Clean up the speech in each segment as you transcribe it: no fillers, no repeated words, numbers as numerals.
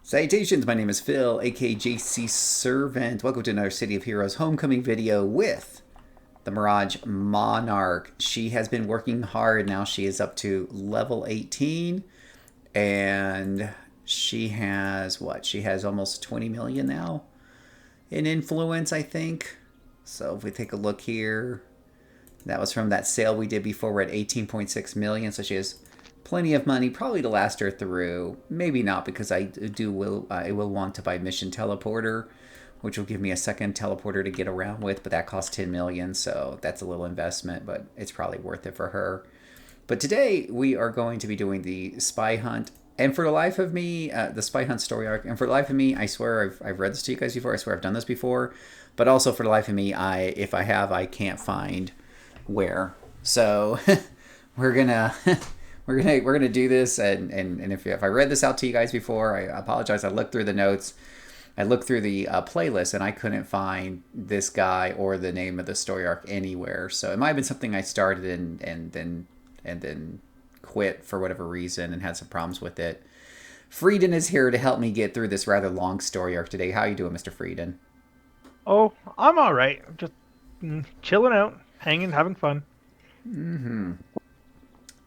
Salutations, my name is Phil, aka JC Servant. Welcome to another City of Heroes homecoming video with the Mirage Monarch. She has been working hard. Now she is up to level 18. And she has, what? She has almost 20 million now in influence, I think. So if we take a look here, that was from that sale we did before. We're at 18.6 million. So she has plenty of money, probably to last her through. Maybe not, because I will want to buy Mission Teleporter, which will give me a second teleporter to get around with, but that costs 10 million, so that's a little investment, but it's probably worth it for her. But today we are going to be doing the Spy Hunt, and for the life of me, the Spy Hunt story arc, and for the life of me, I swear I've read this to you guys before, I swear I've done this before, but also for the life of me, if I have, I can't find where. So we're gonna we're gonna do this, and if I read this out to you guys before, I apologize. I looked through the notes, I looked through the playlist, and I couldn't find this guy or the name of the story arc anywhere. So it might have been something I started and then quit for whatever reason and had some problems with it. Frieden is here to help me get through this rather long story arc today. How you doing, Mr. Frieden? Oh, I'm all right. I'm just chilling out, hanging, having fun. Mm-hmm.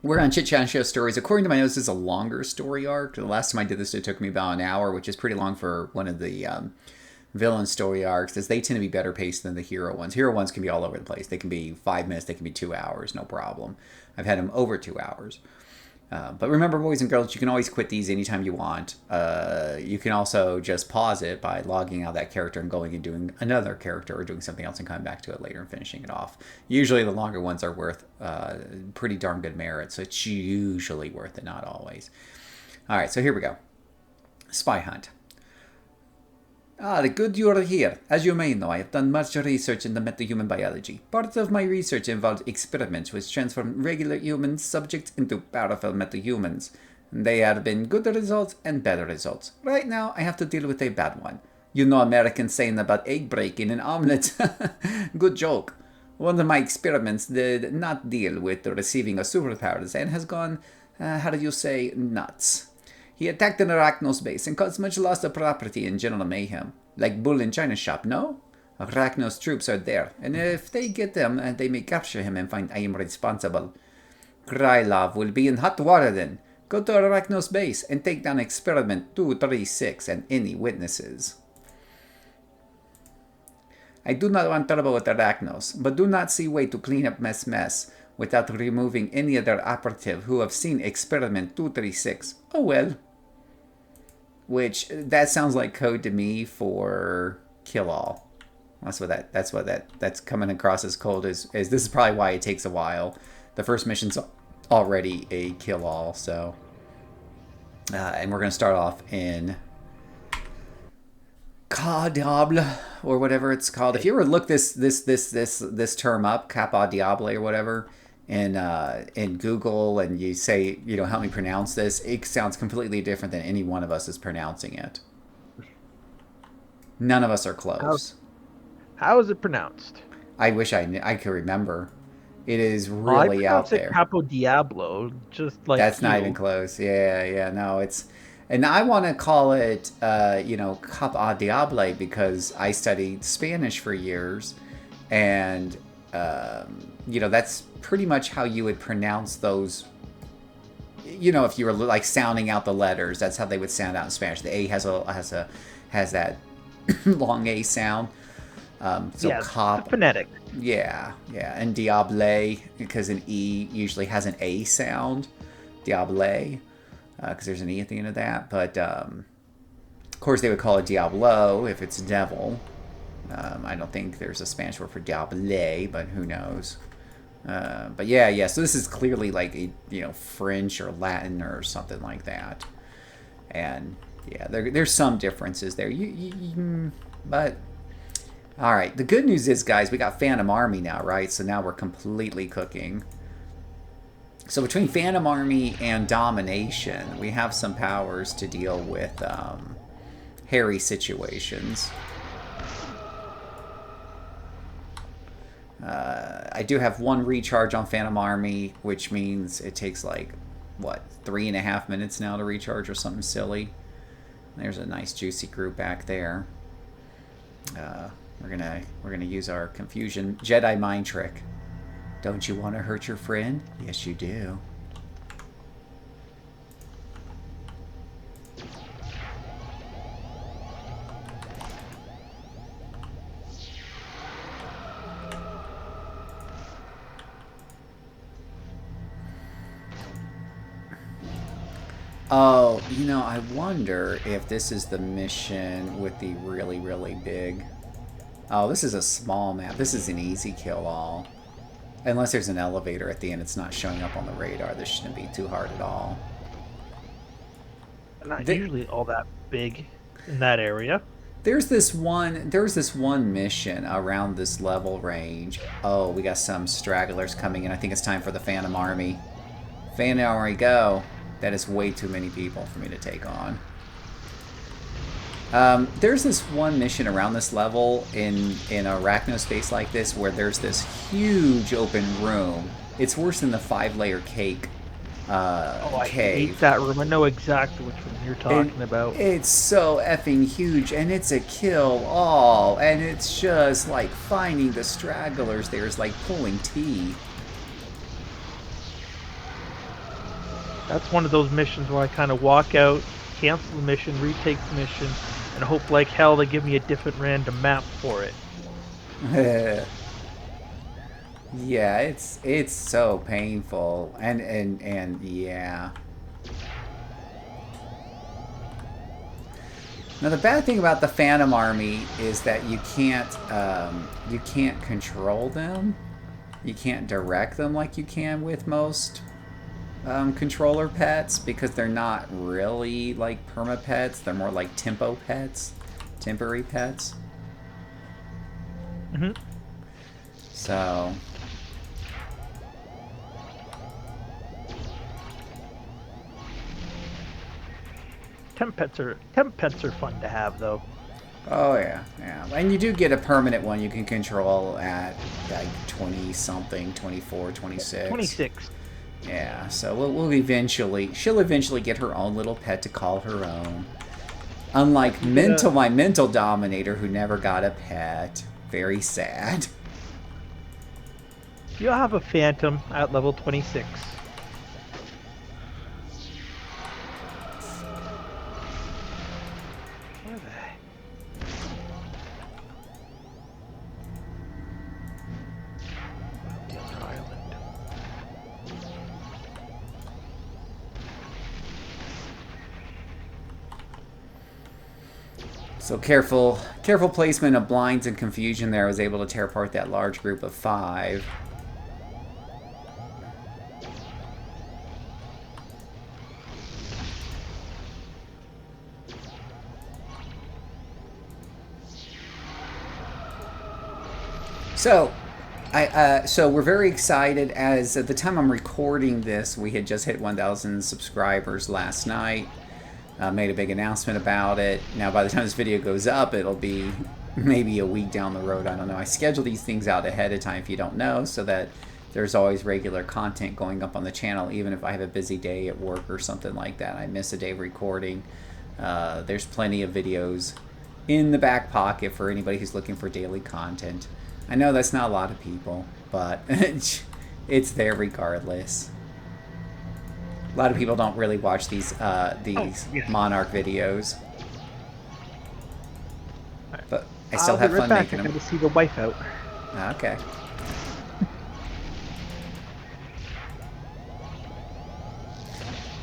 We're on Chit Chat and Show Stories. According to my notes, this is a longer story arc. The last time I did this, it took me about an hour, which is pretty long for one of the villain story arcs, as they tend to be better paced than the hero ones. Hero ones can be all over the place. They can be 5 minutes, they can be 2 hours, no problem. I've had them over 2 hours. But remember, boys and girls, you can always quit these anytime you want. You can also just pause it by logging out that character and going and doing another character or doing something else and coming back to it later and finishing it off. Usually the longer ones are worth pretty darn good merit, so it's usually worth it, not always. All right, so here we go. Spy Hunt. Good you are here. As you may know, I have done much research in the metahuman biology. Part of my research involved experiments which transform regular human subjects into powerful metahumans. They have been good results and better results. Right now, I have to deal with a bad one. You know Americans saying about egg breaking and omelets. Good joke. One of my experiments did not deal with receiving a superpowers and has gone, how do you say, nuts. He attacked an Arachnos base and caused much loss of property and general mayhem. Like Bull in China shop, no? Arachnos troops are there, and if they get them, they may capture him and find I am responsible. Krylov will be in hot water then. Go to Arachnos base and take down Experiment 236 and any witnesses. I do not want trouble with Arachnos, but do not see way to clean up mess without removing any other operative who have seen Experiment 236. Oh well. Which, that sounds like code to me for kill all. That's coming across as cold as this is probably why it takes a while. The first mission's already a kill all, so and we're gonna start off in Cas Diable, or whatever it's called. If you ever look this term up, Capa Diable or whatever, in Google, and you say, help me pronounce this, it sounds completely different than any one of us is pronouncing it. None of us are close. How is it pronounced? I wish I could remember. It is really out there. Capo Diablo, just like that's not even close. Yeah, no, it's, and I want to call it, Capa Diable because I studied Spanish for years, and that's pretty much how you would pronounce those. If you were like sounding out the letters, that's how they would sound out in Spanish. The A has that long A sound. So yeah, cop, phonetic. Yeah, and Diable, because an E usually has an A sound. Diable, because there's an E at the end of that. But of course, they would call it Diablo if it's devil. I don't think there's a Spanish word for diable, but who knows? But yeah. So this is clearly like a French or Latin or something like that. And yeah, there's some differences there. But all right. The good news is, guys, we got Phantom Army now, right? So now we're completely cooking. So between Phantom Army and Domination, we have some powers to deal with hairy situations. I do have one recharge on Phantom Army, which means it takes like, what, 3.5 minutes now to recharge or something silly. There's a nice juicy group back there. We're gonna use our confusion Jedi mind trick. Don't you want to hurt your friend? Yes, you do. Oh, you know, I wonder if this is the mission with the really, really big... Oh, this is a small map. This is an easy kill all. Unless there's an elevator at the end, it's not showing up on the radar. This shouldn't be too hard at all. Not usually all that big in that area. There's this one mission around this level range. Oh, we got some stragglers coming in. I think it's time for the Phantom Army. Phantom Army, go. That is way too many people for me to take on. There's this one mission around this level in arachno space like this where there's this huge open room. It's worse than the 5-layer cake I cave. hate that room. I know exactly which one you're talking about. It's so effing huge, and it's a kill all, and it's just like finding the stragglers there is like pulling teeth. That's one of those missions where I kind of walk out, cancel the mission, retake the mission, and hope like hell they give me a different random map for it. Yeah, it's so painful, and yeah. Now the bad thing about the Phantom Army is that you can't control them. You can't direct them like you can with most controller pets, because they're not really like perma pets. They're more like tempo pets, temporary pets. Mm-hmm. So Temp pets are fun to have though. oh yeah, and you do get a permanent one you can control at like 20 something, 24, 26. 26. Yeah, so we'll eventually, she'll eventually get her own little pet to call her own. Unlike my mental dominator who never got a pet. Very sad. You'll have a Phantom at level 26. Where are they? The other island. So careful placement of blinds and confusion there. I was able to tear apart that large group of 5. So, so we're very excited. As at the time I'm recording this, we had just hit 1,000 subscribers last night. Made a big announcement about it. Now, by the time this video goes up, it'll be maybe a week down the road. I don't know. I schedule these things out ahead of time, if you don't know, so that there's always regular content going up on the channel, even if I have a busy day at work or something like that. I miss a day of recording. There's plenty of videos in the back pocket for anybody who's looking for daily content. I know that's not a lot of people, but it's there regardless. A lot of people don't really watch these Monarch videos, but I still have fun making them. I gotta see the wife out. Okay.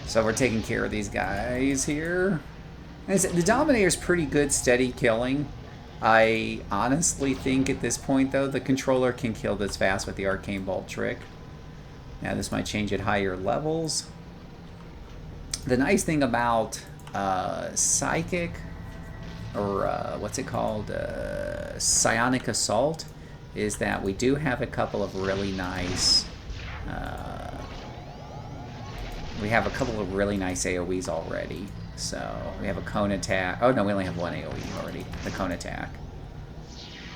So we're taking care of these guys here. The Dominator's pretty good, steady killing. I honestly think at this point, though, the controller can kill this fast with the Arcane Bolt trick. Now, this might change at higher levels. The nice thing about Psychic, or what's it called, Psionic Assault, is that we do have a couple of really nice... we have a couple of really nice AoEs already. So, we have a cone attack. Oh, no, we only have one AoE already, the cone attack.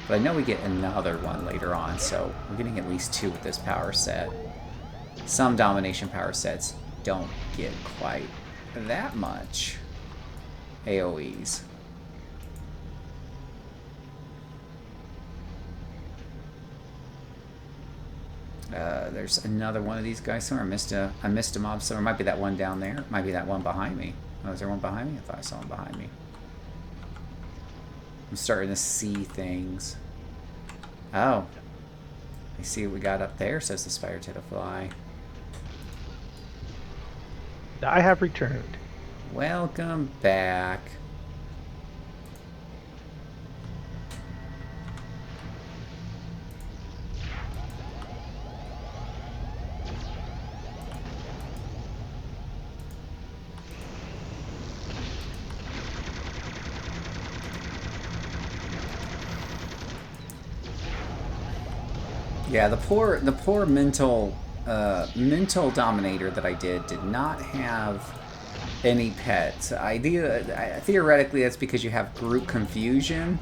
But I know we get another one later on, so we're getting at least 2 with this power set. Some domination power sets don't get quite that much. AoEs. There's another one of these guys somewhere. I missed a mob somewhere. Might be that one down there. Might be that one behind me. Oh, is there one behind me? I thought I saw one behind me. I'm starting to see things. Oh. I see what we got up there, says the Spire Fly. I have returned. Welcome back. Yeah, the poor mental dominator that I did not have any pets. Theoretically, that's because you have group confusion,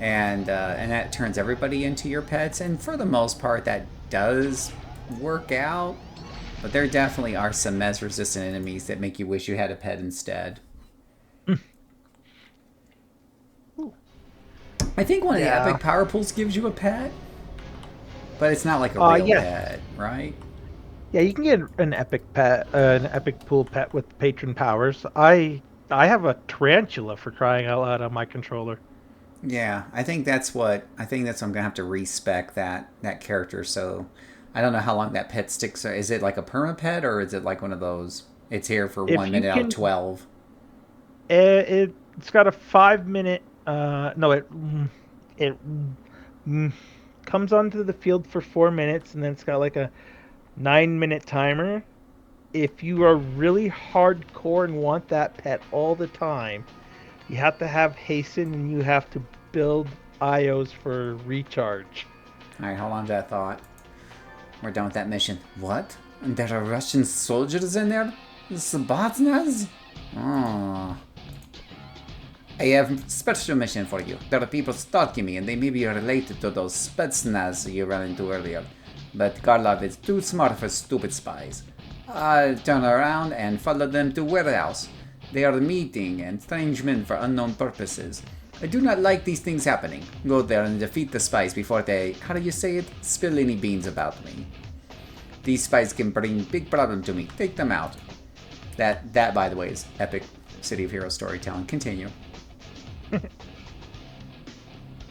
and that turns everybody into your pets. And for the most part, that does work out. But there definitely are some mess-resistant enemies that make you wish you had a pet instead. I think one of the epic power pools gives you a pet. But it's not like a real pet, right? Yeah, you can get an epic pet, an epic pool pet with patron powers. I have a tarantula, for crying out loud, on my controller. Yeah, I think that's what I'm gonna have to respec that character. So I don't know how long that pet sticks. Is it like a perma pet, or is it like one of those? It's here for 1 minute out of 12. It's got a 5-minute. No, it comes onto the field for 4 minutes, and then it's got like a 9-minute timer. If you are really hardcore and want that pet all the time, you have to have hasten, and you have to build IOs for recharge. Alright, hold on to that thought. We're done with that mission. What? There are Russian soldiers in there? Spetsnaz? Oh. I have a special mission for you. There are people stalking me, and they may be related to those Spetsnaz you ran into earlier. But Karlov is too smart for stupid spies. I'll turn around and follow them to warehouse. They are meeting and strange men for unknown purposes. I do not like these things happening. Go there and defeat the spies before they, how do you say it, spill any beans about me. These spies can bring big problem to me. Take them out. That by the way, is epic City of Heroes storytelling. Continue.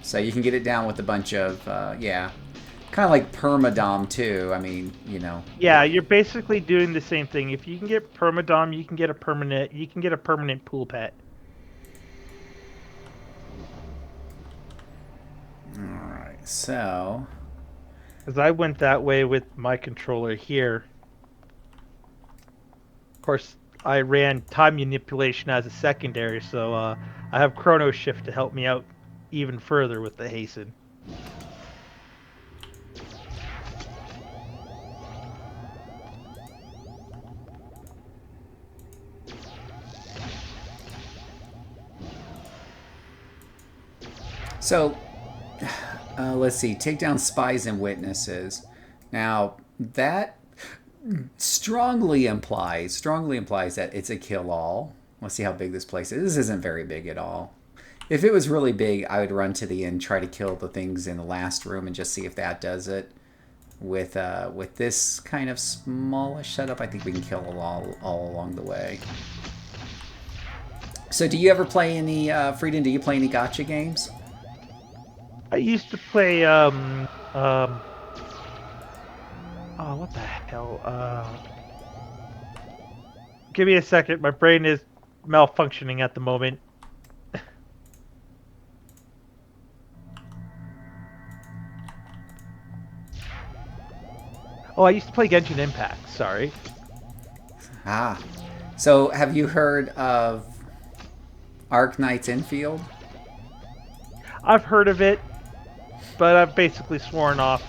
So you can get it down with a bunch of, kind of like permadom too. I mean, you know. Yeah, you're basically doing the same thing. If you can get permadom, you can get a permanent pool pet. All right, so. Because I went that way with my controller here. Of course, I ran time manipulation as a secondary, so I have Chrono Shift to help me out even further with the hasten. So, let's see. Take down spies and witnesses. Now, that strongly implies that it's a kill-all. Let's see how big this place is. This isn't very big at all. If it was really big, I would run to the end, try to kill the things in the last room, and just see if that does it. With this kind of smallish setup, I think we can kill all along the way. So, do you ever play any, Frieden, do you play any gacha games? I used to play, oh, what the hell? Give me a second. My brain is malfunctioning at the moment. Oh, I used to play Genshin Impact. Sorry. Ah. So, have you heard of Arknight's Infield? I've heard of it, but I've basically sworn off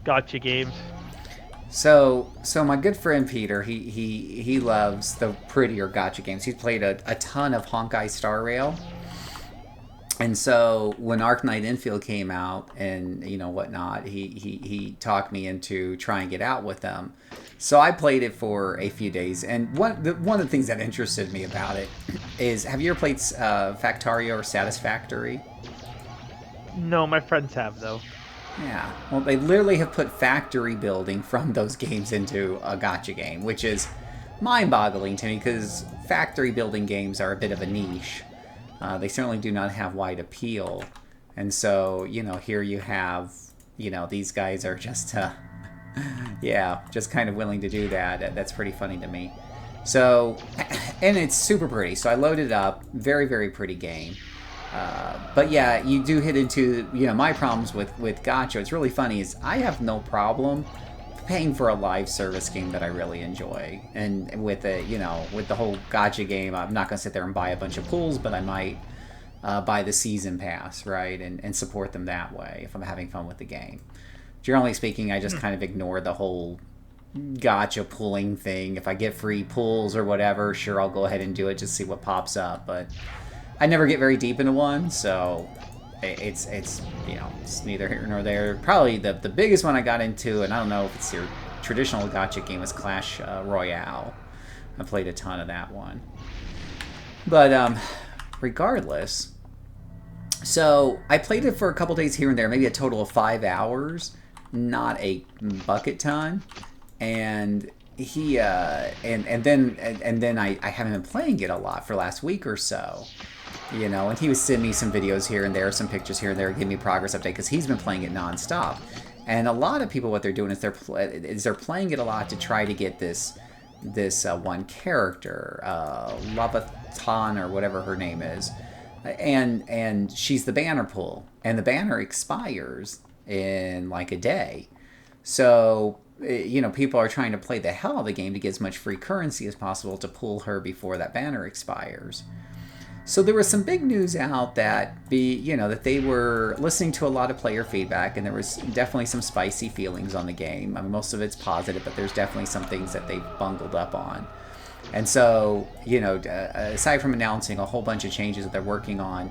gacha games. So my good friend Peter, he loves the prettier gacha games. He's played a ton of Honkai Star Rail. And so when Arc Knight Infield came out and whatnot, he talked me into trying it out with them. So I played it for a few days, and one of the things that interested me about it is, have you ever played Factorio or Satisfactory? No, my friends have though. Yeah, well, they literally have put factory building from those games into a gacha game, which is mind-boggling to me because factory building games are a bit of a niche. They certainly do not have wide appeal. And so, here you have, these guys are just, yeah, just kind of willing to do that. That's pretty funny to me. So, and it's super pretty. So I loaded it up. Very, very pretty game. But yeah, you do hit into, my problems with gacha. It's really funny is I have no problem paying for a live service game that I really enjoy. And with with the whole gacha game, I'm not going to sit there and buy a bunch of pools, but I might buy the season pass, right? And support them that way if I'm having fun with the game. Generally speaking, I just kind of ignore the whole gacha pooling thing. If I get free pools or whatever, sure, I'll go ahead and do it, just see what pops up. But I never get very deep into one, so it's neither here nor there. Probably the biggest one I got into, and I don't know if it's your traditional gacha game, is Clash Royale. I played a ton of that one. But regardless, so I played it for a couple days here and there, maybe a total of 5 hours, not a bucket ton. And he and then I haven't been playing it a lot for the last week or so. And he was sending me some videos here and there, some pictures here and there, giving me progress update because he's been playing it nonstop. And a lot of people, what they're doing is they're playing it a lot to try to get this one character, Lavatan or whatever her name is, and she's the banner pull, and the banner expires in like a day. So people are trying to play the hell of the game to get as much free currency as possible to pull her before that banner expires. So there was some big news out that that they were listening to a lot of player feedback, and there was definitely some spicy feelings on the game. I mean, most of it's positive, but there's definitely some things that they bungled up on. And so, aside from announcing a whole bunch of changes that they're working on,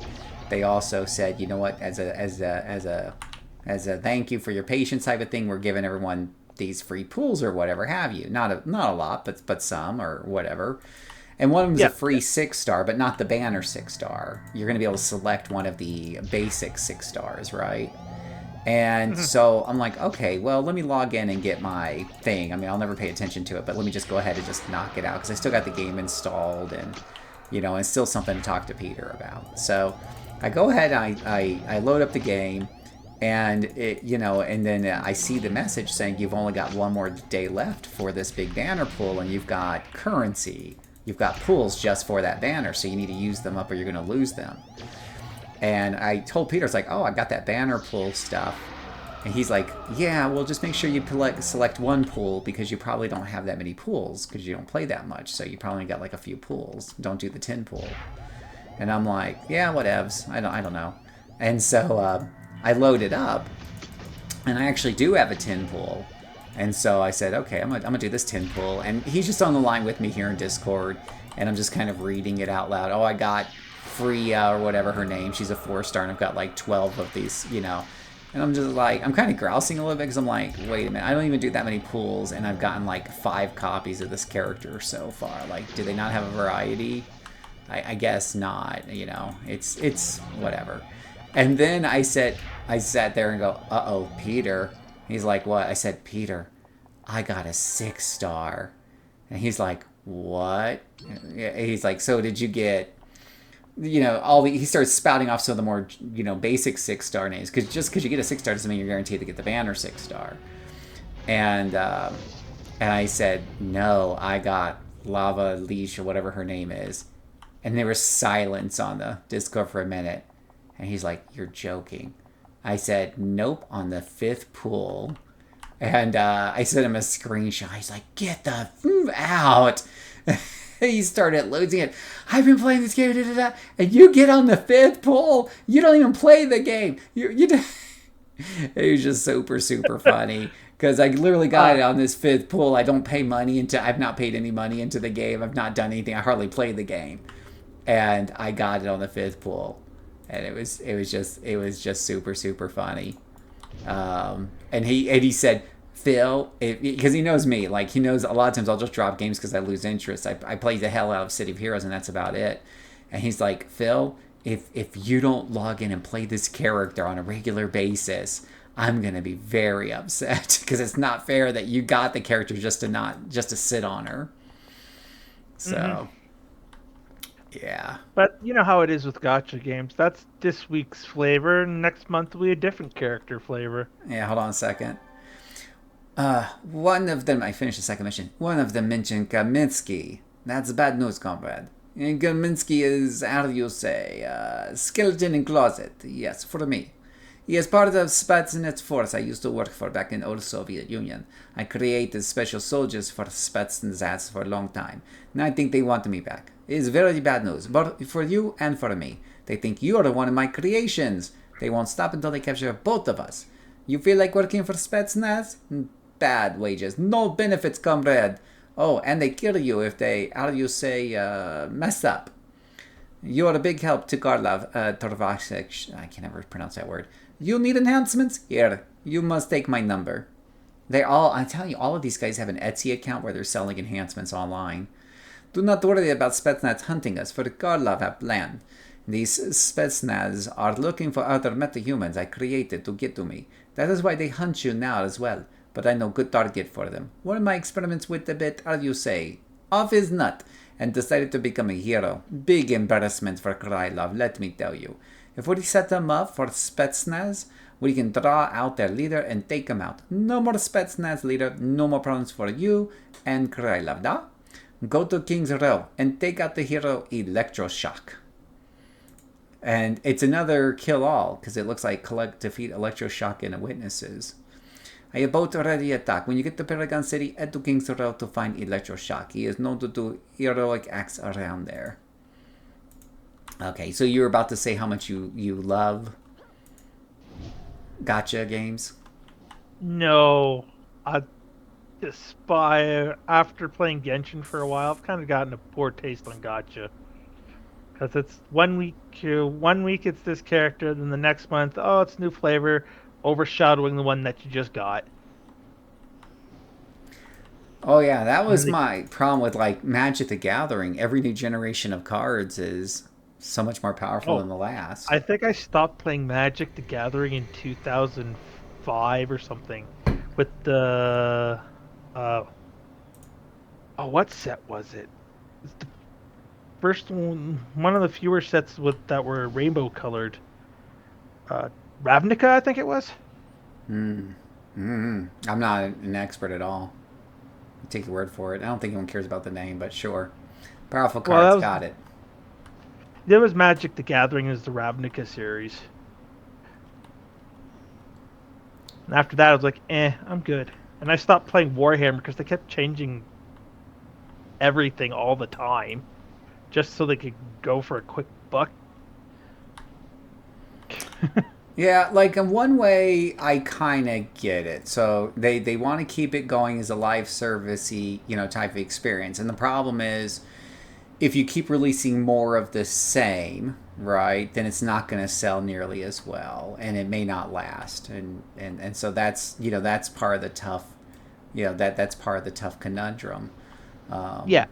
they also said, what, as a thank you for your patience type of thing, we're giving everyone these free pools or whatever have you. Not a lot, but some or whatever. And one of them is a free 6-star, but not the banner 6-star. You're going to be able to select one of the basic 6 stars, right? And so I'm like, okay, well, let me log in and get my thing. I mean, I'll never pay attention to it, but let me just go ahead and just knock it out because I still got the game installed, and it's still something to talk to Peter about. So I go ahead, I load up the game, and and then I see the message saying you've only got one more day left for this big banner pool, and you've got currency. You've got pools just for that banner, so you need to use them up or you're going to lose them. And I told Peter, it's like, oh, I got that banner pool stuff. And he's like, yeah, well, just make sure you select one pool because you probably don't have that many pools because you don't play that much. So you probably got like a few pools. Don't do the 10 pool. And I'm like, yeah, whatevs. I don't know. And so I loaded up, and I actually do have a 10 pool. And so I said, okay, I'm gonna do this 10 pull. And he's just on the line with me here in Discord, and I'm just kind of reading it out loud. Oh, I got Freya or whatever her name. She's a 4-star, and I've got like 12 of these, And I'm just like, I'm kind of grousing a little bit because I'm like, wait a minute, I don't even do that many pulls, and I've gotten like 5 copies of this character so far. Like, do they not have a variety? I guess not. It's whatever. And then I sat there and go, uh-oh, Peter. He's like, what? I said, Peter, I got a 6-star. And he's like, what? He's like, so did you get, he starts spouting off some of the more, basic 6-star names. Because just because you get a 6-star doesn't mean you're guaranteed to get the banner 6-star. And I said, no, I got Lava Leash or whatever her name is. And there was silence on the Discord for a minute. And he's like, you're joking. I said, nope, on the 5th pool. And I sent him a screenshot. He's like, get the out. He started losing it. I've been playing this game, and you get on the 5th pool. You don't even play the game. It was just super, super funny. Because I literally got it on this 5th pool. I don't pay money I've not paid any money into the game. I've not done anything. I hardly play the game. And I got it on the 5th pool. and it was just super super funny. And he said, Phil, because he knows me, like he knows a lot of times I'll just drop games because I lose interest. I play the hell out of City of Heroes and that's about it. And he's like, Phil, if you don't log in and play this character on a regular basis, I'm gonna be very upset because it's not fair that you got the character just to sit on her. So yeah. But you know how it is with gotcha games. That's this week's flavor, and next month will be a different character flavor. Yeah, hold on a second. One of them, I finished the second mission. One of them mentioned Kaminsky. That's bad news, comrade. And Kaminsky is, how do you say, skeleton in closet. Yes, for me. He is part of Spetsnaz force I used to work for back in old Soviet Union. I created special soldiers for Spetsnaz for a long time. Now I think they want me back. It is very bad news, but for you and for me. They think you are one of my creations. They won't stop until they capture both of us. You feel like working for Spetsnaz? Bad wages, no benefits, comrade. Oh, and they kill you if they, how do you say, mess up. You are a big help to Karlav Torvasek. I can never pronounce that word. You need enhancements? Here, you must take my number. I'm telling you, all of these guys have an Etsy account where they're selling enhancements online. Do not worry about Spetsnaz hunting us, for Karlav have planned. These Spetsnaz are looking for other metahumans I created to get to me. That is why they hunt you now as well. But I know good target for them. One of my experiments with the bit, how do you say, off his nut, and decided to become a hero. Big embarrassment for Krylov, let me tell you. If we set them up for Spetsnaz, we can draw out their leader and take him out. No more Spetsnaz leader, no more problems for you and Krylov, da? Go to King's Row and take out the hero Electroshock. And it's another kill-all, because it looks like defeat Electroshock and witnesses. I have both already attacked. When you get to Paragon City, head to King's Row to find Electroshock. He is known to do heroic acts around there. Okay, so you were about to say how much you love gotcha games? No, I despise. After playing Genshin for a while, I've kind of gotten a poor taste on gotcha. Because it's 1 week it's this character, then the next month, oh, it's new flavor, overshadowing the one that you just got. Oh yeah, that was my problem with like Magic the Gathering. Every new generation of cards is so much more powerful than the last. I think I stopped playing Magic the Gathering in 2005 or something with the what set was it? It's the first one of the fewer sets that were rainbow colored. Ravnica, I think it was. I'm not an expert at all. Take your word for it. I don't think anyone cares about the name, but sure. Powerful cards, got it. There was Magic the Gathering as the Ravnica series. And after that, I was like, I'm good. And I stopped playing Warhammer because they kept changing everything all the time. Just so they could go for a quick buck. Yeah, like in one way, I kind of get it. So they want to keep it going as a live servicey, type of experience. And the problem is, if you keep releasing more of the same, right, then it's not going to sell nearly as well, and it may not last. And so that's that's part of the tough, that's part of the tough conundrum. Yeah.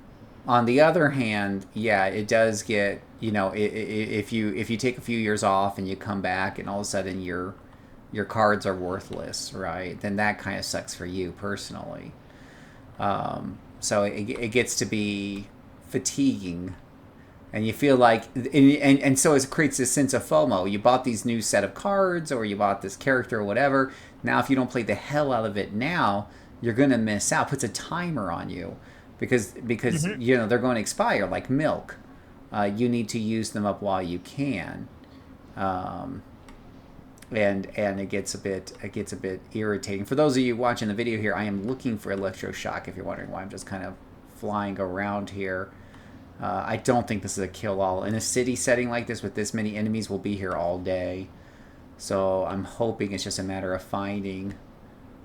On the other hand, yeah, it does get, if you take a few years off and you come back and all of a sudden your cards are worthless, right? Then that kind of sucks for you personally. So it gets to be fatiguing, and you feel like, and so it creates this sense of FOMO. You bought these new set of cards, or you bought this character or whatever. Now, if you don't play the hell out of it now, you're gonna miss out. Puts a timer on you. Because they're going to expire like milk. You need to use them up while you can, and it gets a bit irritating. For those of you watching the video here, I am looking for Electroshock. If you're wondering why I'm just kind of flying around here, I don't think this is a kill-all. In a city setting like this with this many enemies, we'll be here all day. So I'm hoping it's just a matter of finding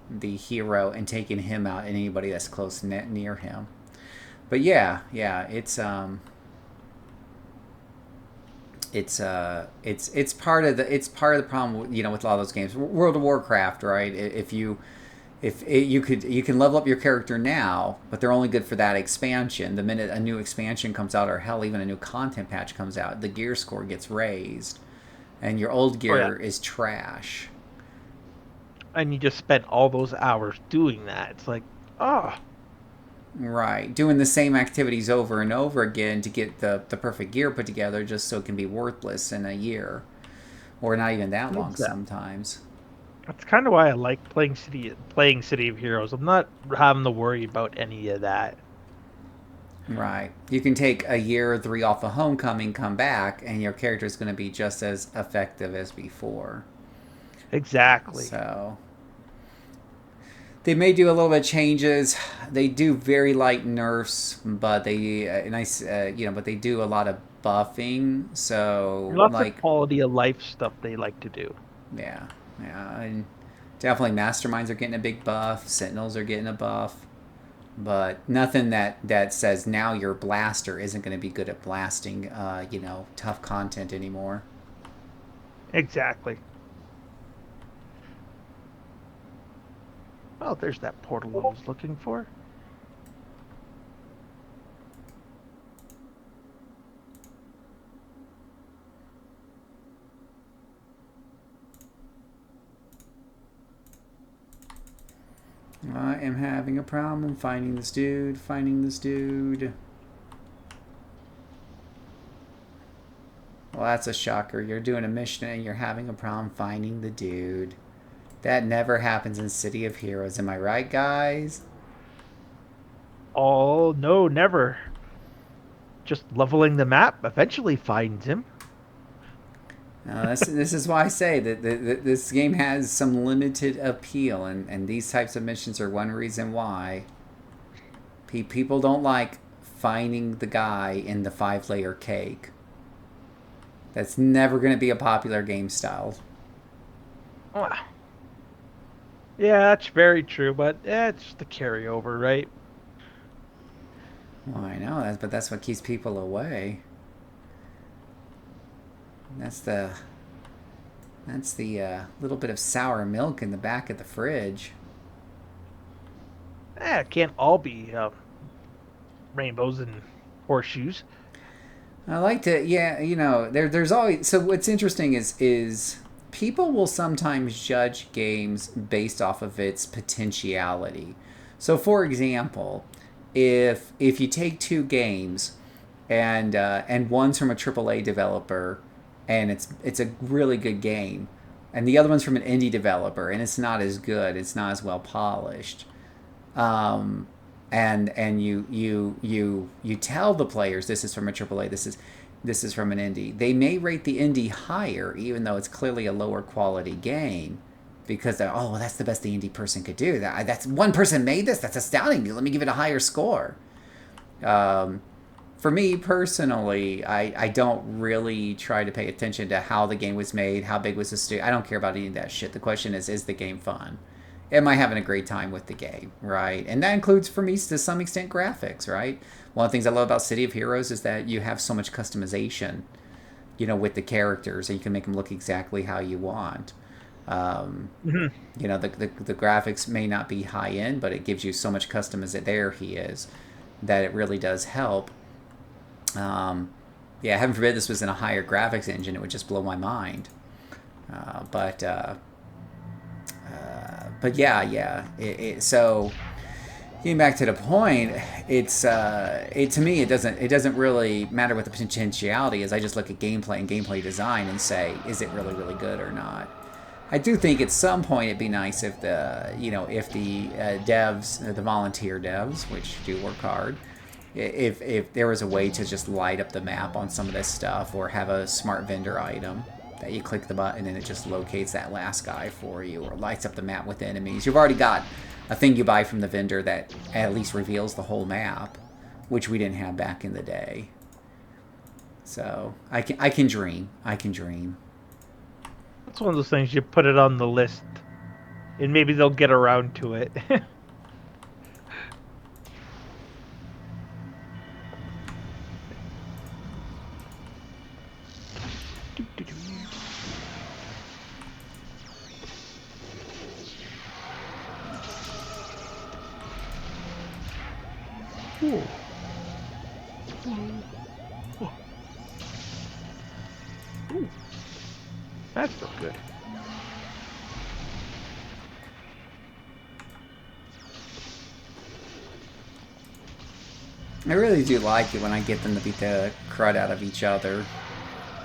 the hero and taking him out and anybody that's close near him. But yeah, it's it's part of the problem, you know, with a lot of those games. World of Warcraft, right? If you if it, you can level up your character now, but they're only good for that expansion. The minute a new expansion comes out, or hell, even a new content patch comes out, the gear score gets raised, and your old Oh yeah, gear is trash. and you just spent all those hours doing that. It's like, oh, Right, doing the same activities over and over again to get the perfect gear put together, just so it can be worthless in a year, or not even that long exactly. sometimes. That's kind of why I like playing City of Heroes. I'm not having to worry about any of that. Right. You can take a year or three off of Homecoming, come back, and your character is going to be just as effective as before. Exactly. So they may do a little bit of changes. They do very light nerfs, but they nice, but they do a lot of buffing. So Lots of like, quality of life stuff they like to do. yeah, yeah, and definitely Masterminds are getting a big buff. Sentinels are getting a buff, but nothing that says now your blaster isn't going to be good at blasting, tough content anymore. Exactly. Oh, there's that portal I was looking for. I am having a problem finding this dude. Finding this dude. Well, that's a shocker. You're doing a mission and you're having a problem finding the dude. That never happens in City of Heroes. Am I right, guys? Oh, no, never. Just leveling the map eventually finds him. This is why I say that this game has some limited appeal, and these types of missions are one reason why people don't like finding the guy in the 5-layer cake. That's never going to be a popular game style. Wow. Yeah, that's very true, but it's just a carryover, right? Well, I know that, but that's what keeps people away. That's the little bit of sour milk in the back of the fridge. It can't all be rainbows and horseshoes. I like to, yeah, there's always, so what's interesting is people will sometimes judge games based off of its potentiality. So, for example, if you take two games and one's from a AAA developer and it's a really good game, and the other one's from an indie developer and it's not as good, it's not as well polished. Um, and you tell the players this is from a AAA, this is from an indie. They may rate the indie higher, even though it's clearly a lower quality game, because they're, oh, well, that's the best the indie person could do. That's one person made this. That's astounding. Let me give it a higher score. Um, for me personally, I don't really try to pay attention to how the game was made, how big was the studio. I don't care about any of that shit. The question is the game fun? Am I having a great time with the game, right? And that includes, for me, to some extent, graphics, right? One of the things I love about City of Heroes is that you have so much customization, with the characters, and you can make them look exactly how you want. Um, Hmm. the graphics may not be high end, but it gives you so much customization. There he is, that it really does help. Um, yeah, heaven forbid this was in a higher graphics engine, it would just blow my mind. But yeah. So getting back to the point, to me it doesn't really matter what the potentiality is. I just look at gameplay and gameplay design and say, is it really really good or not? I do think at some point it'd be nice if the devs, the volunteer devs, which do work hard, if there was a way to just light up the map on some of this stuff, or have a smart vendor item that you click the button and it just locates that last guy for you, or lights up the map with enemies. You've already got a thing you buy from the vendor that at least reveals the whole map, which we didn't have back in the day. So I can dream. I can dream. It's one of those things you put it on the list, and maybe they'll get around to it. Ooh. Ooh. That's so good. I really do like it when I get them to beat the crud out of each other.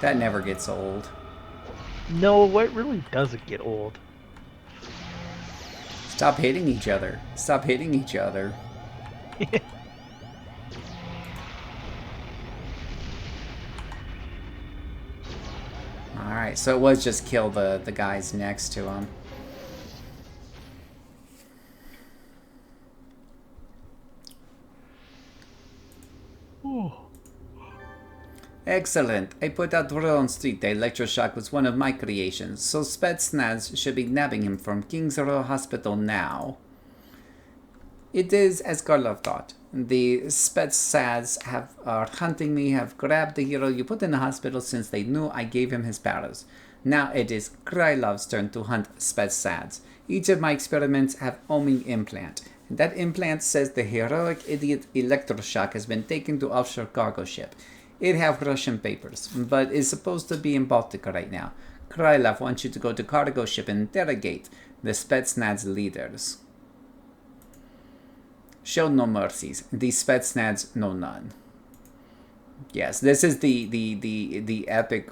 That never gets old. No, it really doesn't get old. Stop hitting each other. Stop hitting each other. Alright, so it was just kill the guys next to him. Ooh. Excellent. I put out word on street that electroshock was one of my creations, so Spetsnaz should be nabbing him from King's Row Hospital now. It is as Karlov thought. The Spetsnaz are hunting me, have grabbed the hero you put in the hospital since they knew I gave him his powers. Now it is Krylov's turn to hunt Spetsnaz. Each of my experiments have homing implant. That implant says the heroic idiot electroshock has been taken to offshore cargo ship. It have Russian papers, but is supposed to be in Baltic right now. Krylov wants you to go to cargo ship and interrogate the Spetsnaz leaders. Show no mercies. The Spetsnaz know none. Yes, this is the epic.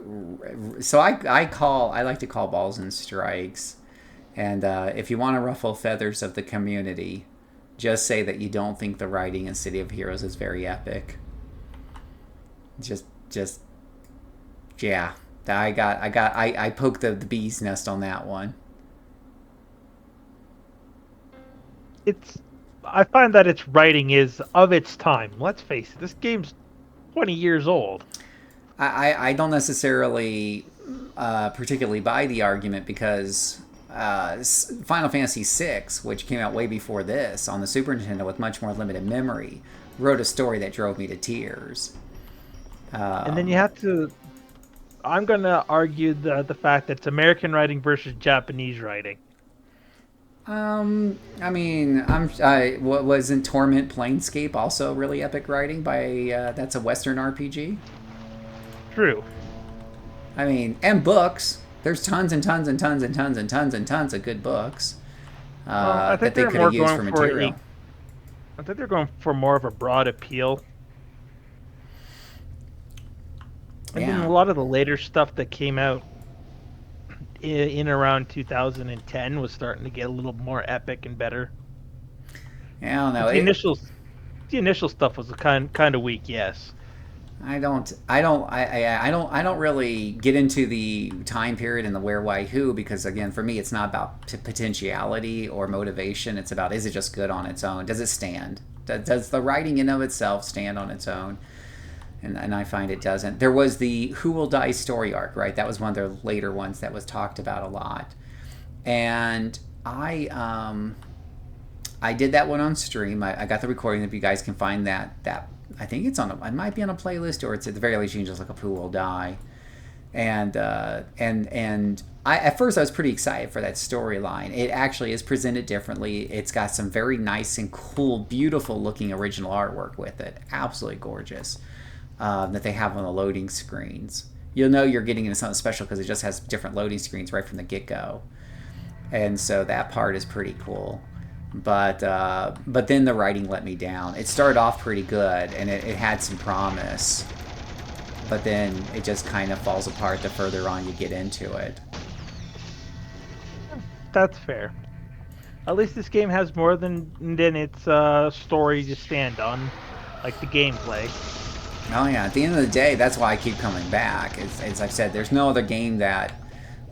So I like to call balls and strikes. And if you want to ruffle feathers of the community, just say that you don't think the writing in City of Heroes is very epic. Just yeah. I poked the bee's nest on that one. I find that its writing is of its time. Let's face it, this game's 20 years old. I don't necessarily particularly buy the argument because Final Fantasy VI, which came out way before this on the Super Nintendo with much more limited memory, wrote a story that drove me to tears. And then you have to... I'm going to argue the fact that it's American writing versus Japanese writing. I mean, what wasn't Torment Planescape also really epic writing by, that's a Western RPG? True. I mean, and books. There's tons and tons and tons and tons and tons and tons of good books that they could have used for material. I think they're going for more of a broad appeal. And then a lot of the later stuff that came out in around 2010 was starting to get a little more epic and better. Yeah, I don't know. The initial stuff was kind of weak, yes. I don't really get into the time period and the where, why, who, because again, for me, it's not about potentiality or motivation. It's about, is it just good on its own? Does it stand? Does the writing in of itself stand on its own? And I find it doesn't. There was the Who Will Die story arc, right? That was one of their later ones that was talked about a lot. And I did that one on stream. I got the recording. If you guys can find that I think it might be on a playlist, or it's at the very least you can just look up Who Will Die. And at first I was pretty excited for that storyline. It actually is presented differently. It's got some very nice and cool, beautiful looking original artwork with it. Absolutely gorgeous. That they have on the loading screens. You'll know you're getting into something special because it just has different loading screens right from the get-go. And so that part is pretty cool. But then the writing let me down. It started off pretty good, and it had some promise. But then it just kind of falls apart the further on you get into it. That's fair. At least this game has more than its story to stand on, like the gameplay. Oh yeah, at the end of the day, that's why I keep coming back. As I've said, there's no other game that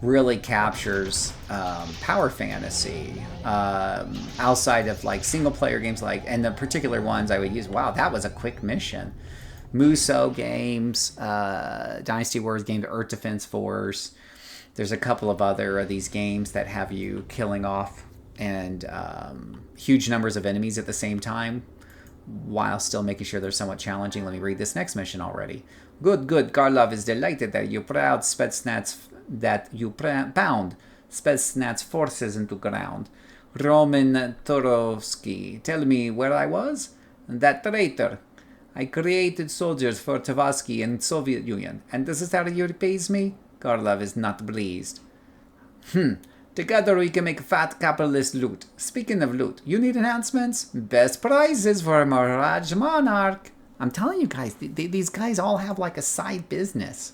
really captures power fantasy outside of like single player games, like, and the particular ones I would use. Wow, that was a quick mission. Muso games, Dynasty Wars games, Earth Defense Force. There's a couple of other of these games that have you killing off and huge numbers of enemies at the same time, while still making sure they're somewhat challenging. Let me read this next mission already. Good. Karlov is delighted that you pound Spetsnaz forces into ground. Roman Torovsky, tell me where I was? That traitor. I created soldiers for Tavarsky and Soviet Union, and this is how he repays me? Karlov is not pleased. Together we can make fat capitalist loot. Speaking of loot, you need enhancements? Best prices for Mirage Monarch. I'm telling you guys, these guys all have like a side business.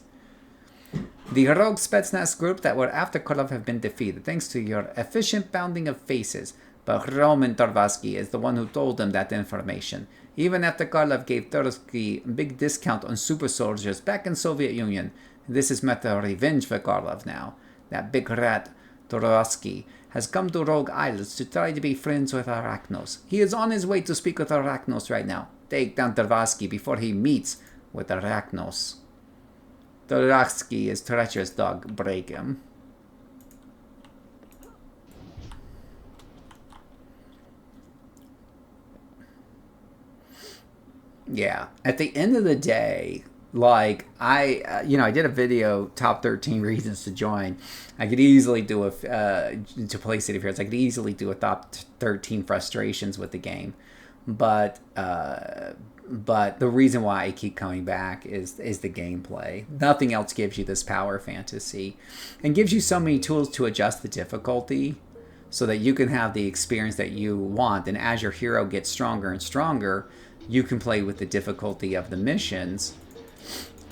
The rogue Spetsnaz group that were after Karlov have been defeated, thanks to your efficient pounding of faces. But Roman Tarvarsky is the one who told them that information. Even after Karlov gave Tarvarsky a big discount on super soldiers back in Soviet Union, this is matter of revenge for Karlov now. That big rat, Tarvarsky, has come to Rogue Islands to try to be friends with Arachnos. He is on his way to speak with Arachnos right now. Take down Tarvarsky before he meets with Arachnos. Tarvarsky is treacherous dog. Break him. Yeah. At the end of the day, like, I did a video, top 13 reasons to join. I could easily do to play City of Heroes, I could easily do a top 13 frustrations with the game. But the reason why I keep coming back is the gameplay. Nothing else gives you this power fantasy. And gives you so many tools to adjust the difficulty so that you can have the experience that you want. And as your hero gets stronger and stronger, you can play with the difficulty of the missions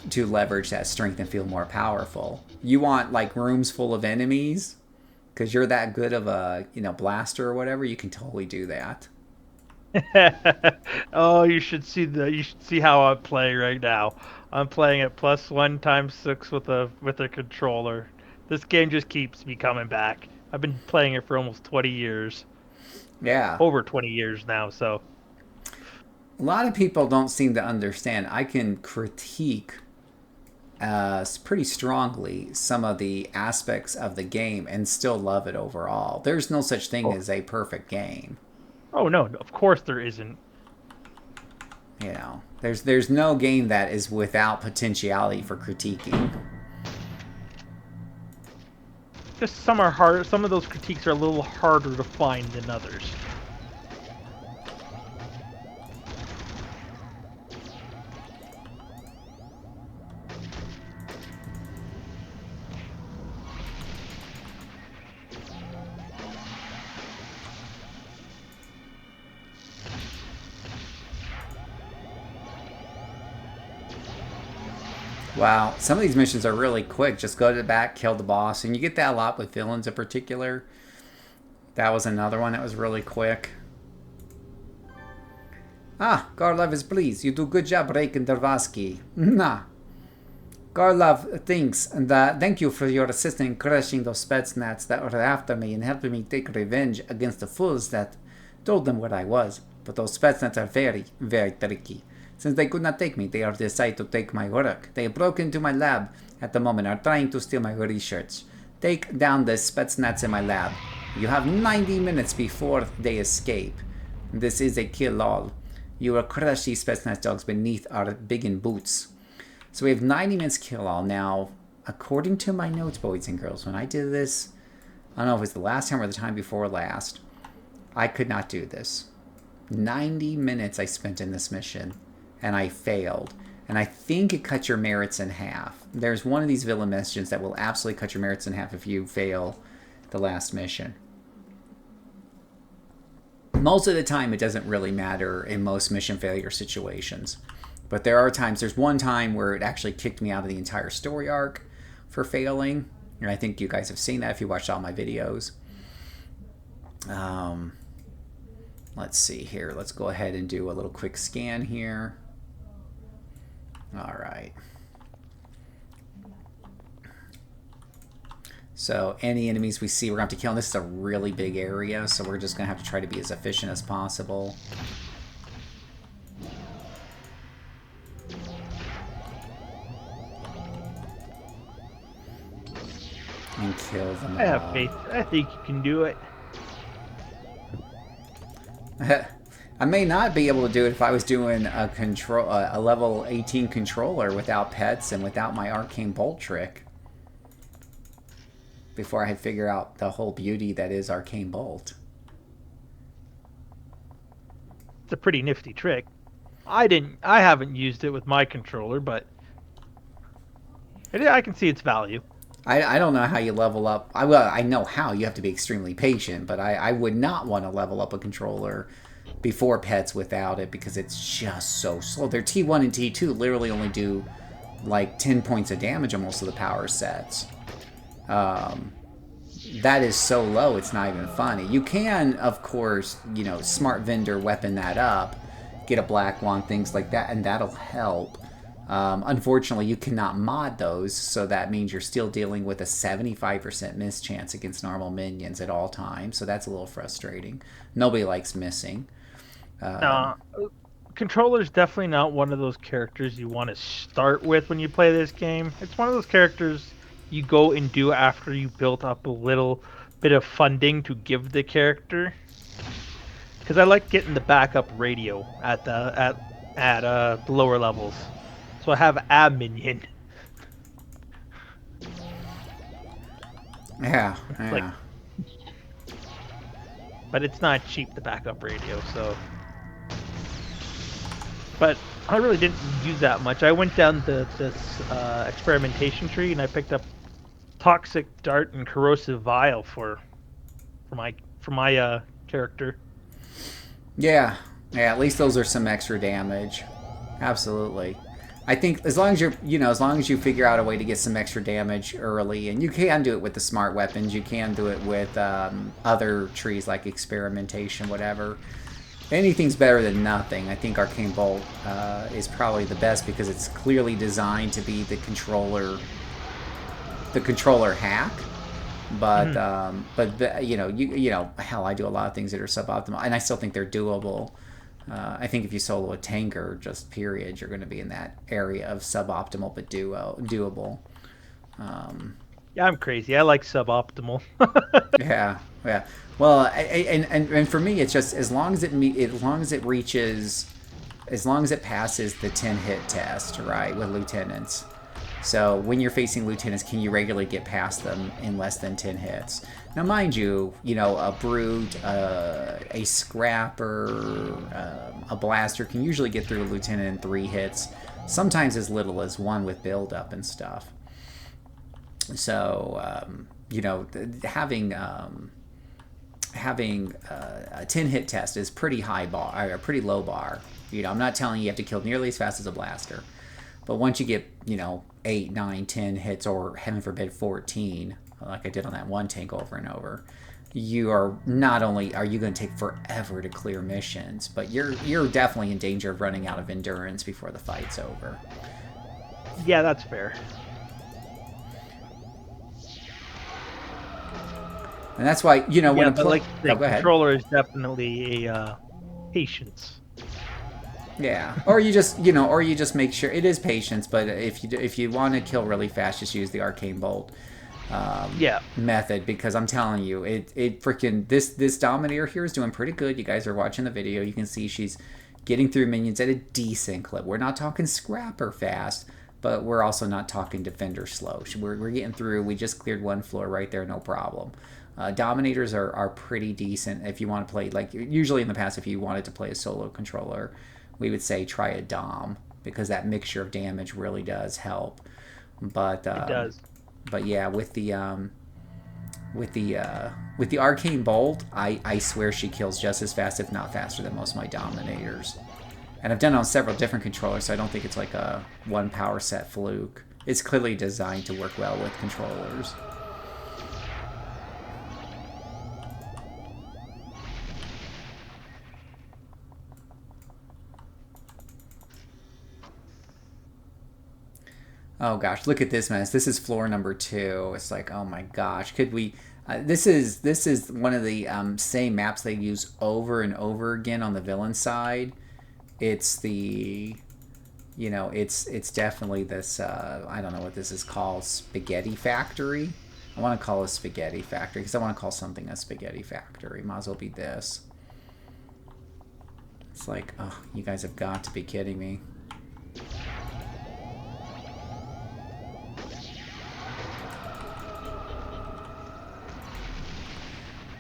to leverage that strength and feel more powerful. You want like rooms full of enemies because you're that good of a blaster or whatever, you can totally do that. Oh, you should see how I play right now. I'm playing at +1 × 6 with a controller. This game just keeps me coming back. I've been playing it for almost 20 years. Yeah. Over 20 years now, so. A lot of people don't seem to understand. I can critique pretty strongly some of the aspects of the game and still love it overall. There's no such thing as a perfect game. Oh no, of course there isn't. There's no game that is without potentiality for critiquing. Just some are harder. Some of those critiques are a little harder to find than others. Wow, some of these missions are really quick. Just go to the back, kill the boss, and you get that a lot with villains in particular. That was another one that was really quick. Ah, Karlov is pleased. You do good job breaking Tarvarsky. Nah. Karlov thinks, and thank you for your assistance in crushing those Spetsnaz that were after me and helping me take revenge against the fools that told them where I was. But those Spetsnaz are very, very tricky. Since they could not take me, they have decided to take my work. They broke into my lab at the moment, are trying to steal my research. Take down the Spetsnaz in my lab. You have 90 minutes before they escape. This is a kill-all. You will crush these Spetsnaz dogs beneath our biggin boots. So we have 90 minutes kill-all. Now, according to my notes, boys and girls, when I did this, I don't know if it was the last time or the time before last, I could not do this. 90 minutes I spent in this mission. And I failed. And I think it cut your merits in half. There's one of these villain missions that will absolutely cut your merits in half if you fail the last mission. Most of the time, it doesn't really matter in most mission failure situations. But there are times, there's one time where it actually kicked me out of the entire story arc for failing. And I think you guys have seen that if you watched all my videos. Let's see here. Let's go ahead and do a little quick scan here. All right. So any enemies we see, we're going to have to kill. And this is a really big area, so we're just going to have to try to be as efficient as possible. And kill them all. I have faith. I think you can do it. I may not be able to do it if I was doing a level 18 controller without pets and without my arcane bolt trick. Before I had figured out the whole beauty that is arcane bolt. It's a pretty nifty trick. I haven't used it with my controller, but I can see its value. I don't know how you level up. Well, I know how. You have to be extremely patient, but I would not want to level up a controller before pets without it because it's just so slow. Their T1 and T2 literally only do like 10 points of damage on most of the power sets. That is so low, it's not even funny. You can, of course, smart vendor weapon that up, get a black wand, things like that, and that'll help. Unfortunately, you cannot mod those, so that means you're still dealing with a 75% miss chance against normal minions at all times, so that's a little frustrating. Nobody likes missing. Uh, Controller's definitely not one of those characters you want to start with when you play this game. It's one of those characters you go and do after you built up a little bit of funding to give the character. Because I like getting the backup radio at the lower levels, so I have a minion. Yeah, Like, yeah. but it's not cheap, the backup radio. So, but I really didn't use that much. I went down this experimentation tree and I picked up toxic dart and corrosive vial for my character. Yeah, yeah, at least those are some extra damage. Absolutely. I think as long as as long as you figure out a way to get some extra damage early, and you can do it with the smart weapons, you can do it with other trees like experimentation, whatever. Anything's better than nothing. I think Arcane Bolt is probably the best because it's clearly designed to be the controller hack. But hell, I do a lot of things that are suboptimal, and I still think they're doable. I think if you solo a tanker, just period, you're going to be in that area of suboptimal but doable. Yeah, I'm crazy. I like suboptimal. Yeah, yeah. Well, and for me, it's just as long as it reaches, as long as it passes the 10 hit test, right, with lieutenants. So when you're facing lieutenants, can you regularly get past them in less than 10 hits? Now, mind you, a brute, a scrapper, a blaster can usually get through a lieutenant in 3 hits, sometimes as little as 1 with build-up and stuff. So, having a 10-hit test is pretty high bar, or a pretty low bar. I'm not telling you have to kill nearly as fast as a blaster. But once you get, 8, 9, 10 hits, or heaven forbid 14, like I did on that one tank over and over, you are not only are you going to take forever to clear missions, but you're definitely in danger of running out of endurance before the fight's over. Yeah, that's fair. And that's why, when but like the go ahead. controller is definitely a patience. Yeah, or you just make sure it is patience. But if you want to kill really fast, just use the arcane bolt method, because I'm telling you, it freaking this Dominator here is doing pretty good. You guys are watching the video, you can see she's getting through minions at a decent clip. We're not talking scrapper fast, but we're also not talking defender slow. We're getting through. We just cleared one floor right there, no problem. Dominators are pretty decent if you want to play, like usually in the past, if you wanted to play a solo controller, we would say try a Dom, because that mixture of damage really does help. But It does. But yeah, with the arcane bolt, I swear she kills just as fast, if not faster, than most of my Dominators. And I've done it on several different controllers, so I don't think it's like a one power set fluke. It's clearly designed to work well with controllers. Oh gosh, look at this mess. This is floor number 2. It's like, oh my gosh, could we? This is one of the same maps they use over and over again on the villain side. It's the, it's definitely this. I don't know what this is called. Spaghetti Factory. I want to call it Spaghetti Factory because I want to call something a Spaghetti Factory. Might as well be this. It's like, oh, you guys have got to be kidding me.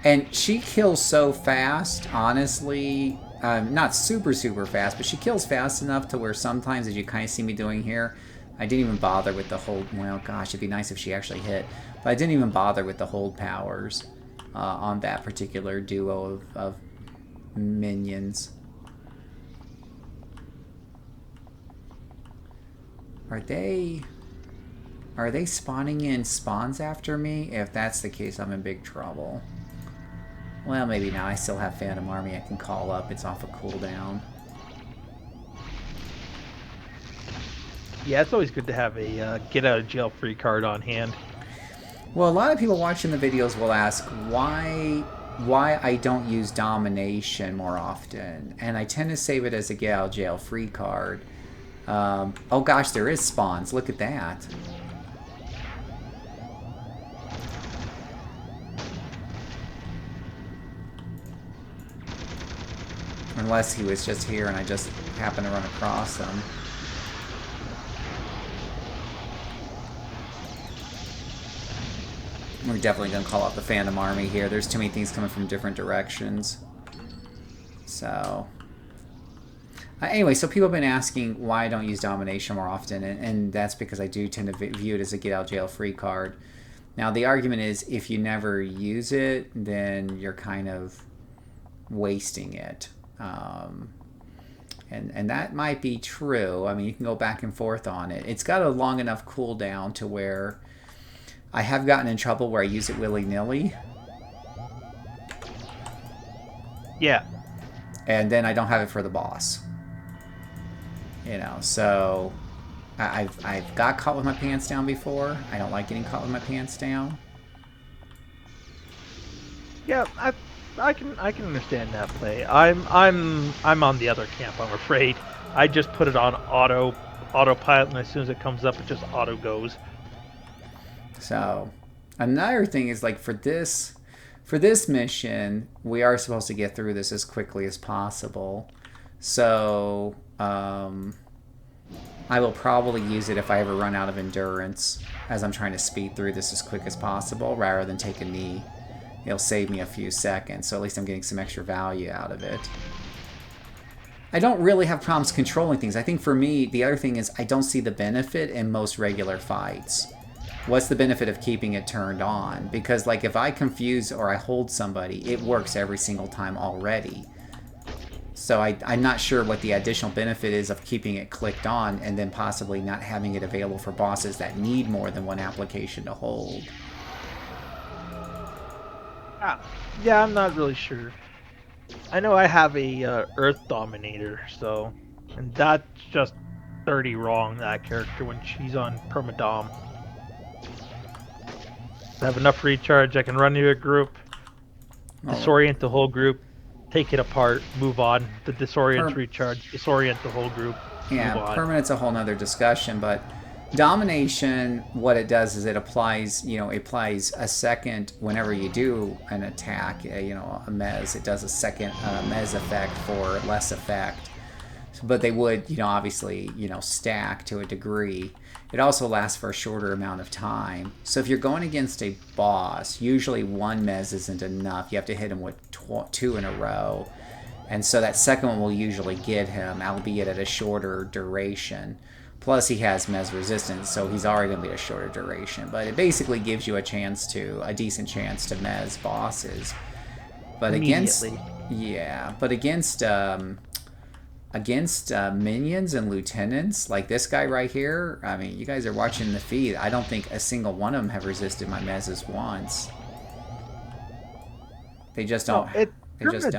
And she kills so fast, honestly, not super fast, but she kills fast enough to where sometimes, as you kind of see me doing here, I didn't even bother with the hold. Well, gosh, it'd be nice if she actually hit, but I didn't even bother with the hold powers on that particular duo of minions. Are they spawning in spawns after me? If that's the case, I'm in big trouble. Well, maybe not. I still have Phantom Army I can call up. It's off a cooldown. Yeah, it's always good to have a get-out-of-jail-free card on hand. Well, a lot of people watching the videos will ask why I don't use Domination more often. And I tend to save it as a get-out-of-jail-free card. Oh gosh, there is spawns. Look at that. Unless he was just here and I just happened to run across him. We're definitely going to call out the Phantom Army here. There's too many things coming from different directions. So... anyway, so people have been asking why I don't use Domination more often, and that's because I do tend to view it as a get-out-jail-free card. Now, the argument is if you never use it, then you're kind of wasting it. And that might be true. I mean, you can go back and forth on it. It's got a long enough cooldown to where I have gotten in trouble where I use it willy-nilly. Yeah. And then I don't have it for the boss. You know, so I've got caught with my pants down before. I don't like getting caught with my pants down. Yeah, I can understand that play. I'm on the other camp, I'm afraid. I just put it on autopilot, and as soon as it comes up, it just auto goes. So another thing is, like, for this mission, we are supposed to get through this as quickly as possible. So I will probably use it if I ever run out of endurance, as I'm trying to speed through this as quick as possible rather than take a knee. It'll save me a few seconds, so at least I'm getting some extra value out of it. I don't really have problems controlling things. I think for me, the other thing is I don't see the benefit in most regular fights. What's the benefit of keeping it turned on? Because, like, if I confuse or I hold somebody, it works every single time already. So I'm not sure what the additional benefit is of keeping it clicked on and then possibly not having it available for bosses that need more than one application to hold. Yeah, I'm not really sure. I know I have a Earth Dominator, so... And that's just 30 wrong, that character, when she's on Permadom. I have enough recharge, I can run to a group, disorient the whole group, take it apart, move on. The disorient recharge, disorient the whole group, move on. Permanent's a whole nother discussion, but Domination, what it does is it applies, it applies a second whenever you do an attack, a mez. It does a second mez effect for less effect. But they would, obviously, stack to a degree. It also lasts for a shorter amount of time. So if you're going against a boss, usually one mez isn't enough. You have to hit him with two in a row. And so that second one will usually get him, albeit at a shorter duration. Plus he has mez resistance, so he's already going to be a shorter duration. But it basically gives you a decent chance to mez bosses. But against minions and lieutenants, like this guy right here, I mean, you guys are watching the feed. I don't think a single one of them have resisted my mezes once. They just don't.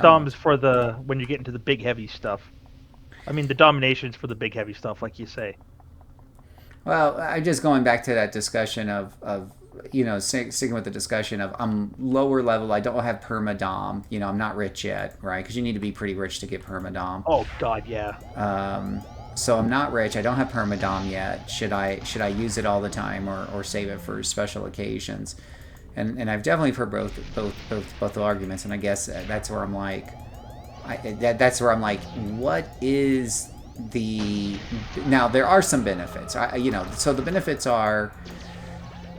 Dom's for when you get into the big heavy stuff. I mean, the Domination's for the big heavy stuff, like you say. Well, I'm just going back to that discussion of sticking with the discussion of I'm lower level, I don't have permadom, I'm not rich yet, right? Because you need to be pretty rich to get permadom. Oh God, yeah. So I'm not rich, I don't have permadom yet. Should I use it all the time or save it for special occasions? And I've definitely heard both arguments, and I guess that's where I'm like, what is the... Now, there are some benefits. So the benefits are,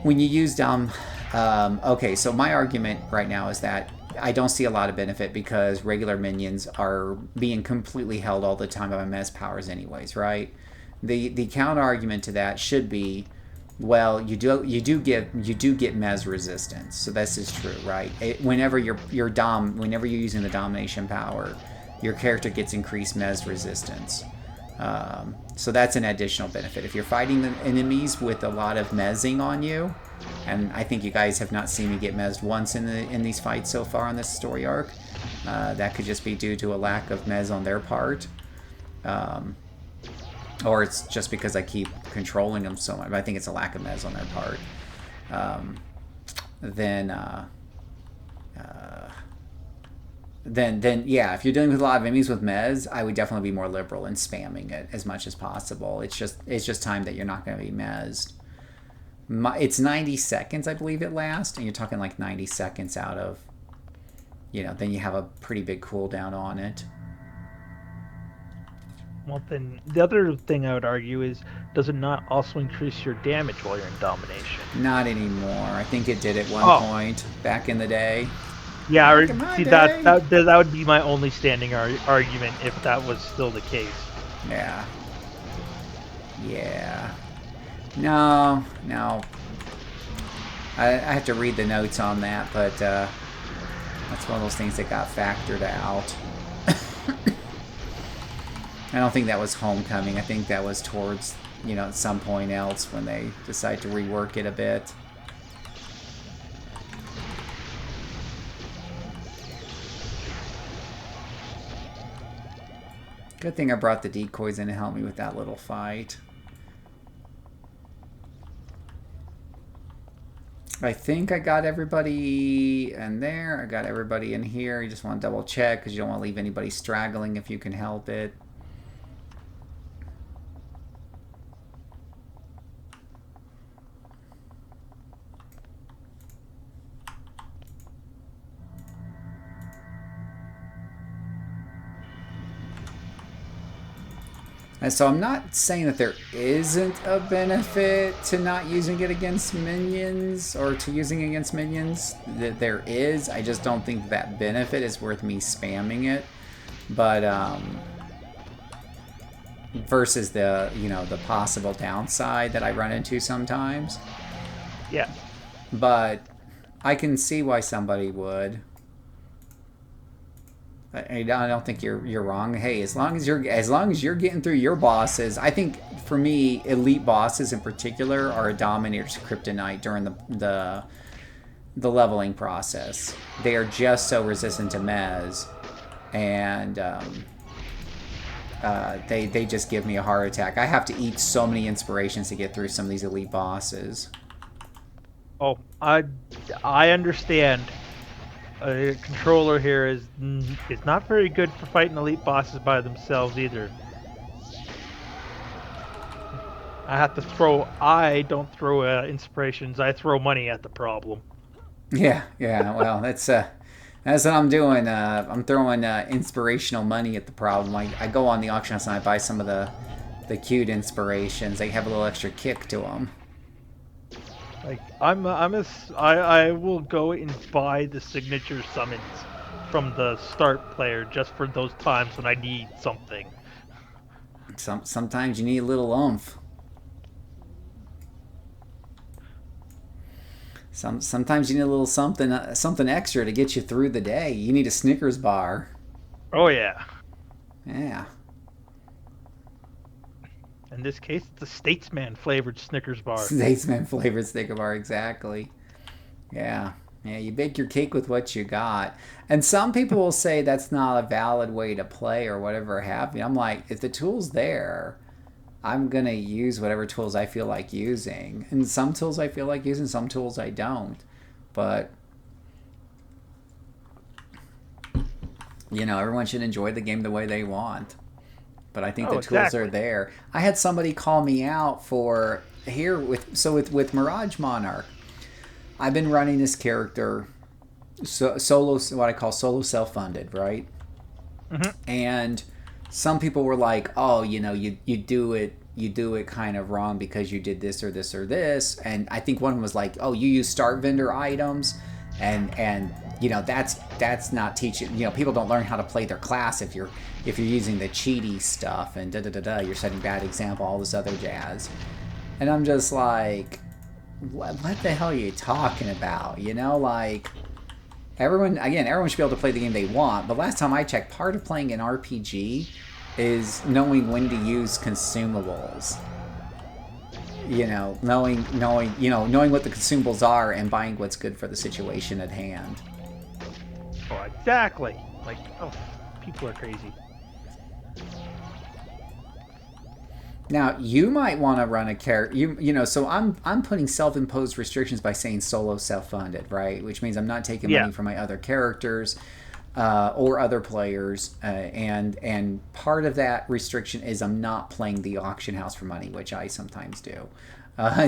when you use Dom... okay, so my argument right now is that I don't see a lot of benefit because regular minions are being completely held all the time by Mez powers anyways, right? The counter argument to that should be, well, you do get Mez resistance, so this is true, right? Whenever whenever you're using the domination power, your character gets increased Mez resistance. So that's an additional benefit. If you're fighting the enemies with a lot of mezzing on you, and I think you guys have not seen me get mezzed once in these fights so far on this story arc, that could just be due to a lack of mez on their part. Or it's just because I keep controlling them so much. But I think it's a lack of mez on their part. Then yeah, if you're dealing with a lot of enemies with mez, I would definitely be more liberal in spamming it as much as possible. It's just time that you're not going to be mezzed. It's 90 seconds, I believe it lasts, and you're talking like 90 seconds out of, then you have a pretty big cooldown on it. Well, then the other thing I would argue is, does it not also increase your damage while you're in domination? Not anymore. I think it did at one point back in the day. Yeah, that would be my only standing argument if that was still the case. Yeah. No. I have to read the notes on that, but that's one of those things that got factored out. I don't think that was Homecoming. I think that was towards, at some point else when they decide to rework it a bit. Good thing I brought the decoys in to help me with that little fight. I think I got everybody in there. I got everybody in here. You just want to double check because you don't want to leave anybody straggling if you can help it. And so I'm not saying that there isn't a benefit to not using it against minions, or to using it against minions. That there is. I just don't think that benefit is worth me spamming it. But versus the the possible downside that I run into sometimes. Yeah. But I can see why somebody would. I don't think you're wrong. Hey, as long as you're getting through your bosses, I think for me, elite bosses in particular are a Dominator's Kryptonite during the leveling process. They are just so resistant to mez, and they just give me a heart attack. I have to eat so many inspirations to get through some of these elite bosses. Oh, I understand. A controller here is not very good for fighting elite bosses by themselves either. I don't throw inspirations. I throw money at the problem. Yeah. Well, that's what I'm doing. I'm throwing inspirational money at the problem. I go on the auction house and I buy some of the cute inspirations. They have a little extra kick to them. Like I will go and buy the signature summons from the start player just for those times when I need something. Sometimes you need a little oomph. Sometimes you need a little something extra to get you through the day. You need a Snickers bar. Oh yeah. Yeah. In this case, it's a Statesman flavored Snickers bar. Statesman flavored Snickers bar, exactly. Yeah, you bake your cake with what you got. And some people will say that's not a valid way to play or whatever have you. I'm like, if the tool's there, I'm going to use whatever tools I feel like using. And some tools I feel like using, some tools I don't. But, everyone should enjoy the game the way they want. But I think the tools are there. I had somebody call me out for here with Mirage Monarch. I've been running this character solo, what I call solo self-funded, right? Mm-hmm. And some people were like, "Oh, you do it kind of wrong because you did this or this or this." And I think one of them was like, "Oh, you use start vendor items." and you know that's not teaching. You know, people don't learn how to play their class if you're using the cheaty stuff and da da da da. You're setting bad example, all this other jazz, and I'm just like, what the hell are you talking about? You know, like. Everyone should be able to play the game they want, but last time I checked, part of playing an RPG is knowing when to use consumables. You know, knowing what the consumables are and buying what's good for the situation at hand. Oh, exactly. Like, oh, people are crazy. Now, you might want to run a character. You know, so I'm putting self-imposed restrictions by saying solo self-funded, right? Which means I'm not taking money from my other characters or other players, and part of that restriction is I'm not playing the auction house for money, which I sometimes do.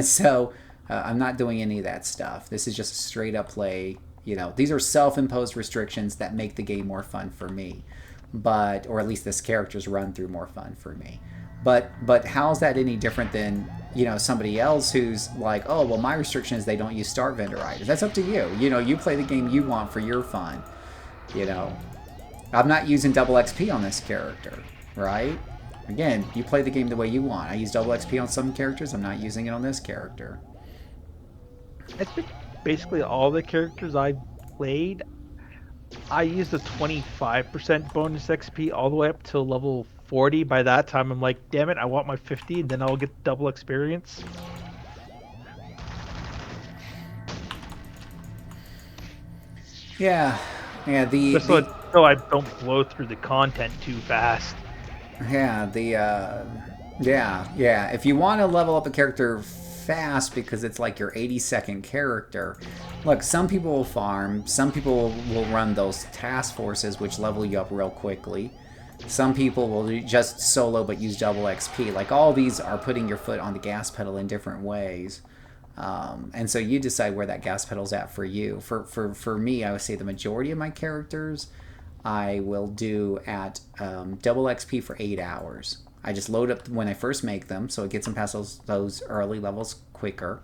So I'm not doing any of that stuff. This is just a straight up play. You know, these are self-imposed restrictions that make the game more fun for me, or at least this character's run through more fun for me. But how's that any different than, you know, somebody else who's like, oh, well, my restriction is they don't use start vendor items. That's up to you. You know, you play the game you want for your fun. You know, I'm not using double XP on this character, right? Again, you play the game the way you want. I use double XP on some characters. I'm not using it on this character. I think basically all the characters I've played, I use the 25% bonus XP all the way up to level 40. By that time, I'm like, damn it, I want my 50, and then I'll get double experience. Yeah. So I don't blow through the content too fast. Yeah, yeah. If you want to level up a character fast because it's like your 80-second character, look, some people will farm, some people will run those task forces which level you up real quickly. Some people will just solo but use double XP. Like, all these are putting your foot on the gas pedal in different ways. And so you decide where that gas pedal's at for you. For me, I would say the majority of my characters I will do at double XP for 8 hours. I just load up when I first make them, so it gets them past those early levels quicker.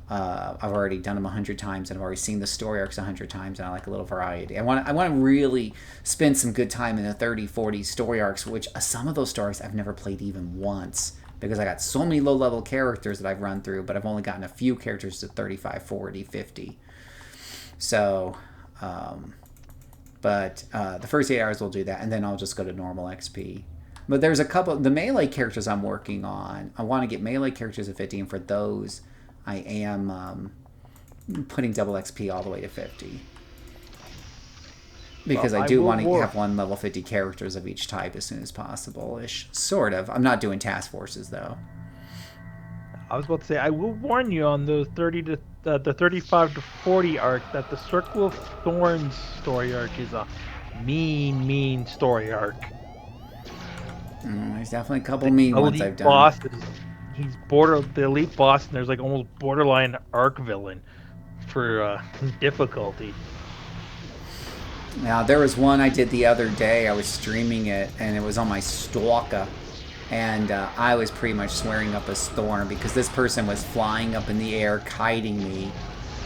I've already done them 100 times, and I've already seen the story arcs 100 times, and I like a little variety. I want to really spend some good time in the 30, 40 story arcs, which some of those stories I've never played even once, because I got so many low-level characters that I've run through, but I've only gotten a few characters to 35, 40, 50. So, the first 8 hours will do that, and then I'll just go to normal XP. But there's a couple, the melee characters I'm working on, I want to get melee characters at 50, and for those, I am putting double XP all the way to 50. Because I do want to have one level 50 characters of each type as soon as possible-ish. Sort of. I'm not doing task forces, though. I was about to say, I will warn you on the 35 to 40 arc that the Circle of Thorns story arc is a mean story arc. There's definitely a couple mean ones I've done. He's the elite boss, and there's like almost borderline arc villain for difficulty. Now, there was one I did the other day. I was streaming it, and it was on my Stalker. And I was pretty much swearing up a storm because this person was flying up in the air, kiting me.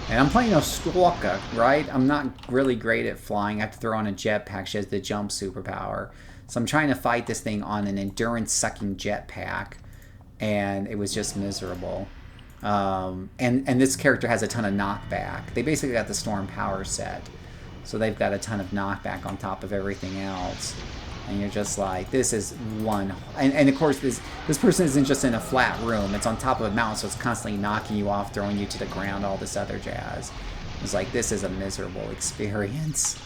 And I'm playing a Stalker, right? I'm not really great at flying. I have to throw on a jetpack. She has the jump superpower. So I'm trying to fight this thing on an endurance-sucking jetpack. And it was just miserable. And this character has a ton of knockback. They basically got the storm power set. So they've got a ton of knockback on top of everything else. And you're just like, this is one... And of course, this person isn't just in a flat room. It's on top of a mountain, so it's constantly knocking you off, throwing you to the ground, all this other jazz. It's like, this is a miserable experience.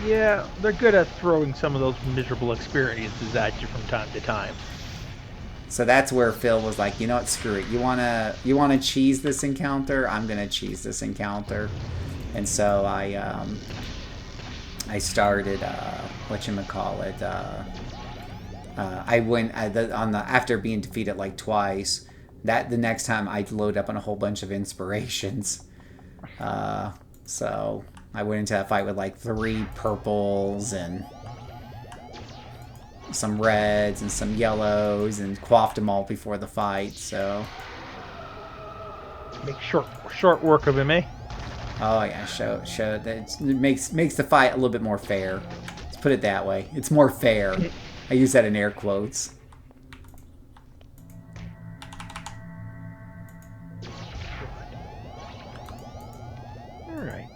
Yeah, they're good at throwing some of those miserable experiences at you from time to time. So that's where Phil was like, you know what, screw it. You wanna cheese this encounter? I'm gonna cheese this encounter. And so I started whatchamacallit, I went after being defeated like twice. The next time I'd load up on a whole bunch of inspirations. So I went into that fight with like 3 purples and some reds and some yellows and quaffed them all before the fight. So Make short work of him, eh? Oh yeah, show that it makes the fight a little bit more fair. Let's put it that way. It's more fair. I use that in air quotes. All right.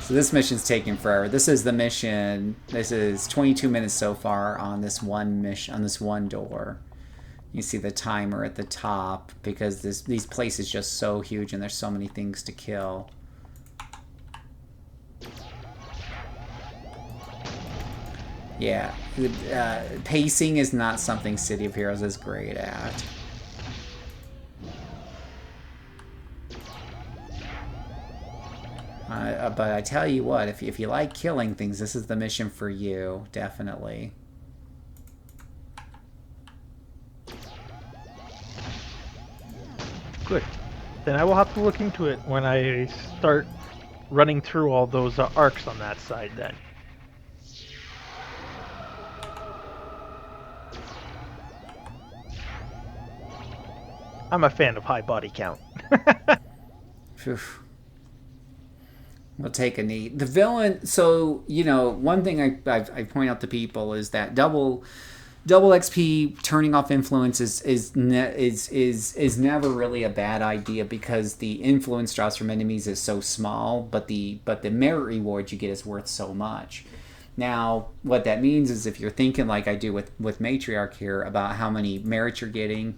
So this mission's taking forever. This is the mission. This is 22 minutes so far on this one mission, on this one door. You see the timer at the top because these places just so huge and there's so many things to kill. Yeah, pacing is not something City of Heroes is great at. But I tell you what, if you like killing things, this is the mission for you, definitely. Good. Then I will have to look into it when I start running through all those arcs on that side then. I'm a fan of high body count. We'll take a knee. The villain. So one thing I point out to people is that double XP turning off influence is never really a bad idea because the influence draws from enemies is so small, but the merit reward you get is worth so much. Now, what that means is if you're thinking like I do with Matriarch here about how many merits you're getting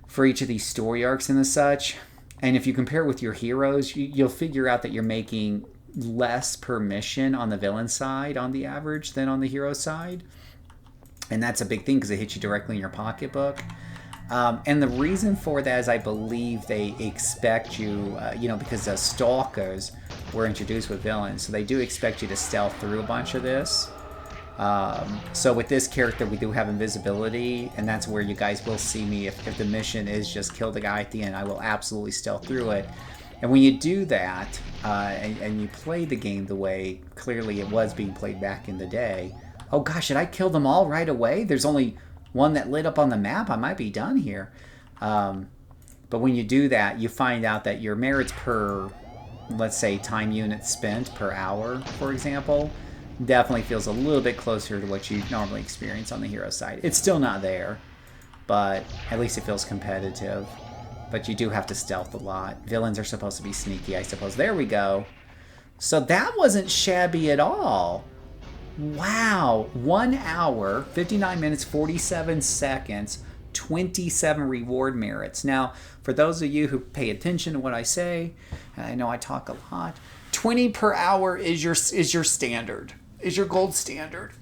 for each of these story arcs and the such, and if you compare it with your heroes, you'll figure out that you're making less per mission on the villain side on the average than on the hero side. And that's a big thing because it hits you directly in your pocketbook. And the reason for that is I believe they expect you, because the stalkers were introduced with villains, so they do expect you to stealth through a bunch of this. So with this character, we do have invisibility, and that's where you guys will see me. If the mission is just kill the guy at the end, I will absolutely stealth through it. And when you do that, and you play the game the way clearly it was being played back in the day, oh gosh, did I kill them all right away? There's only one that lit up on the map. I might be done here. But when you do that, you find out that your merits per, let's say, time units spent per hour, for example, definitely feels a little bit closer to what you normally experience on the hero side. It's still not there, but at least it feels competitive. But you do have to stealth a lot. Villains are supposed to be sneaky, I suppose. There we go. So that wasn't shabby at all. Wow. 1 hour, 59 minutes, 47 seconds, 27 reward merits. Now, for those of you who pay attention to what I say, and I know I talk a lot, 20 per hour is your standard, is your gold standard.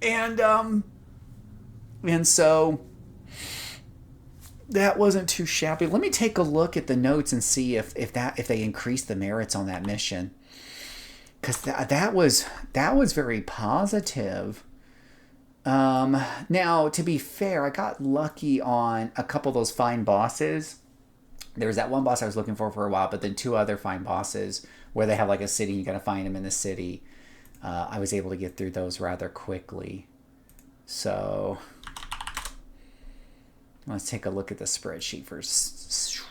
And so that wasn't too shabby. Let me take a look at the notes and see if they increased the merits on that mission. Because that was very positive. Now, to be fair, I got lucky on a couple of those fine bosses. There was that one boss I was looking for a while, but then 2 other fine bosses where they have like a city, you got to find them in the city. I was able to get through those rather quickly. So let's take a look at the spreadsheet first.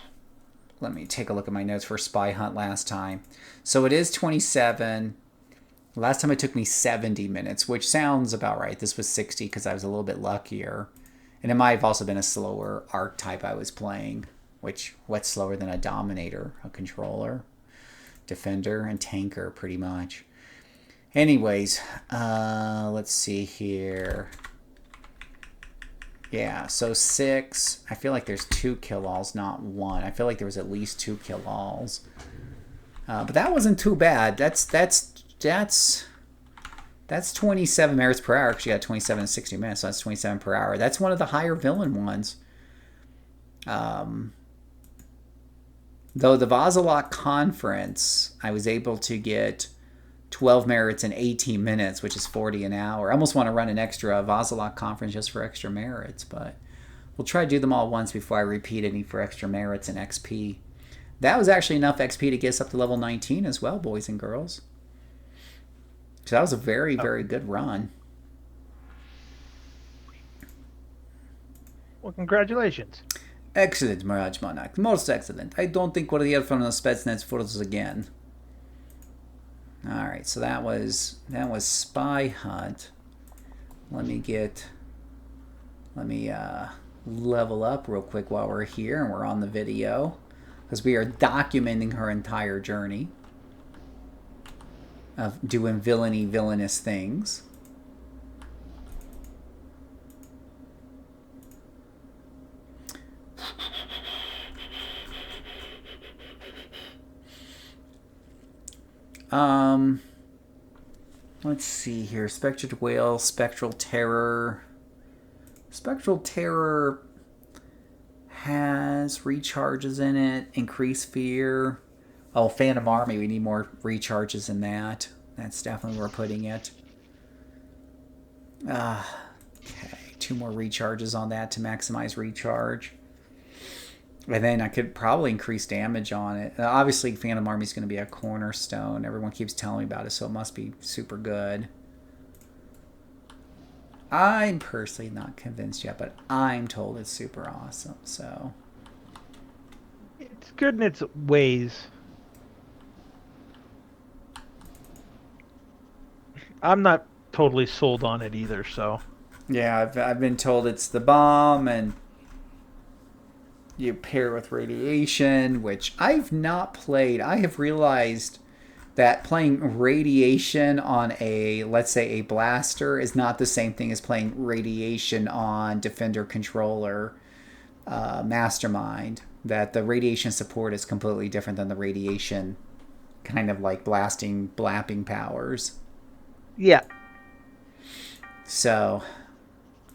Let me take a look at my notes for Spy Hunt last time. So it is 27. Last time it took me 70 minutes, which sounds about right. This was 60 because I was a little bit luckier. And it might have also been a slower archetype I was playing, which what's slower than a Dominator, a Controller, Defender, and Tanker pretty much. Anyways, let's see here. Yeah, so 6. I feel like there's 2 kill-alls, not 1. I feel like there was at least 2 kill-alls. But that wasn't too bad. That's 27 merits per hour because you got 27 and 60 minutes, so that's 27 per hour. That's one of the higher villain ones. Though the Vazalok Conference, I was able to get 12 merits in 18 minutes, which is 40 an hour. I almost want to run an extra Vazalok Conference just for extra merits, but we'll try to do them all once before I repeat any for extra merits and XP. That was actually enough XP to get us up to level 19 as well, boys and girls. So that was a very, very good run. Well, congratulations. Excellent, Mirage Monarch. Most excellent. I don't think we'll hear from the Spetsnaz forces again. Alright, so that was Spy Hunt. Let me level up real quick while we're here and we're on the video. Because we are documenting her entire journey of doing villainous things. Let's see here. Spectred Whale, Spectral Terror. Spectral Terror has recharges in it, Increase Fear. Oh, Phantom Army, we need more recharges in that. That's definitely where we're putting it. Okay, 2 more recharges on that to maximize recharge. And then I could probably increase damage on it. Obviously, Phantom Army is going to be a cornerstone. Everyone keeps telling me about it, so it must be super good. I'm personally not convinced yet, but I'm told it's super awesome, so... It's good in its ways. I'm not totally sold on it either, so... Yeah, I've been told it's the bomb, and you pair it with radiation, which I've not played. I have realized that playing radiation on a, let's say, a blaster is not the same thing as playing radiation on Defender Controller Mastermind. That the radiation support is completely different than the radiation kind of like blapping powers. Yeah. So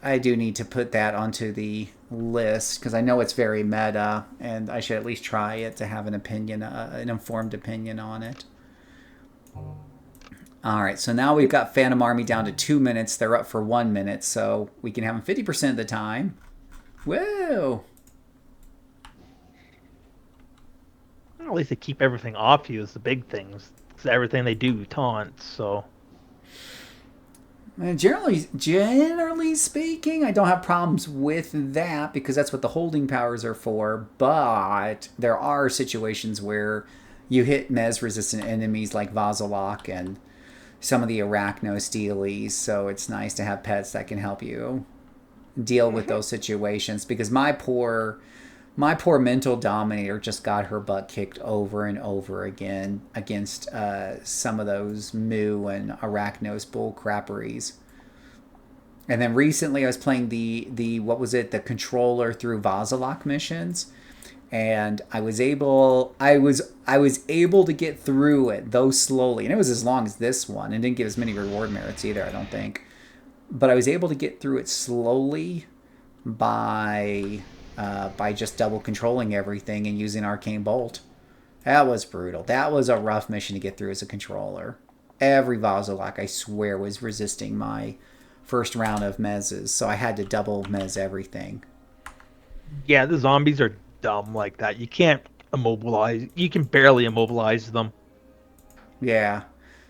I do need to put that onto the list because I know it's very meta and I should at least try it to have an opinion, an informed opinion on it. Alright, so now we've got Phantom Army down to 2 minutes. They're up for 1 minute, so we can have them 50% of the time. Whoa! At least they keep everything off you is the big things. Because everything they do taunts, so... And generally speaking, I don't have problems with that because that's what the holding powers are for. But there are situations where you hit Mez-resistant enemies like Vazalok and some of the Arachno Steelies. So it's nice to have pets that can help you deal with those situations. Because my poor mental dominator just got her butt kicked over and over again against some of those Mu and Arachnos bull crapperies. And then recently I was playing the what was it, the controller through Vazalok missions, and I was able to get through it, though slowly, and it was as long as this one, and didn't get as many reward merits either, I don't think. But I was able to get through it slowly by just double controlling everything and using Arcane Bolt. That was brutal. That was a rough mission to get through as a controller. Every Vazalok, I swear, was resisting my first round of mezzes, so I had to double mez everything. Yeah, the zombies are dumb like that. You can't immobilize... You can barely immobilize them. Yeah.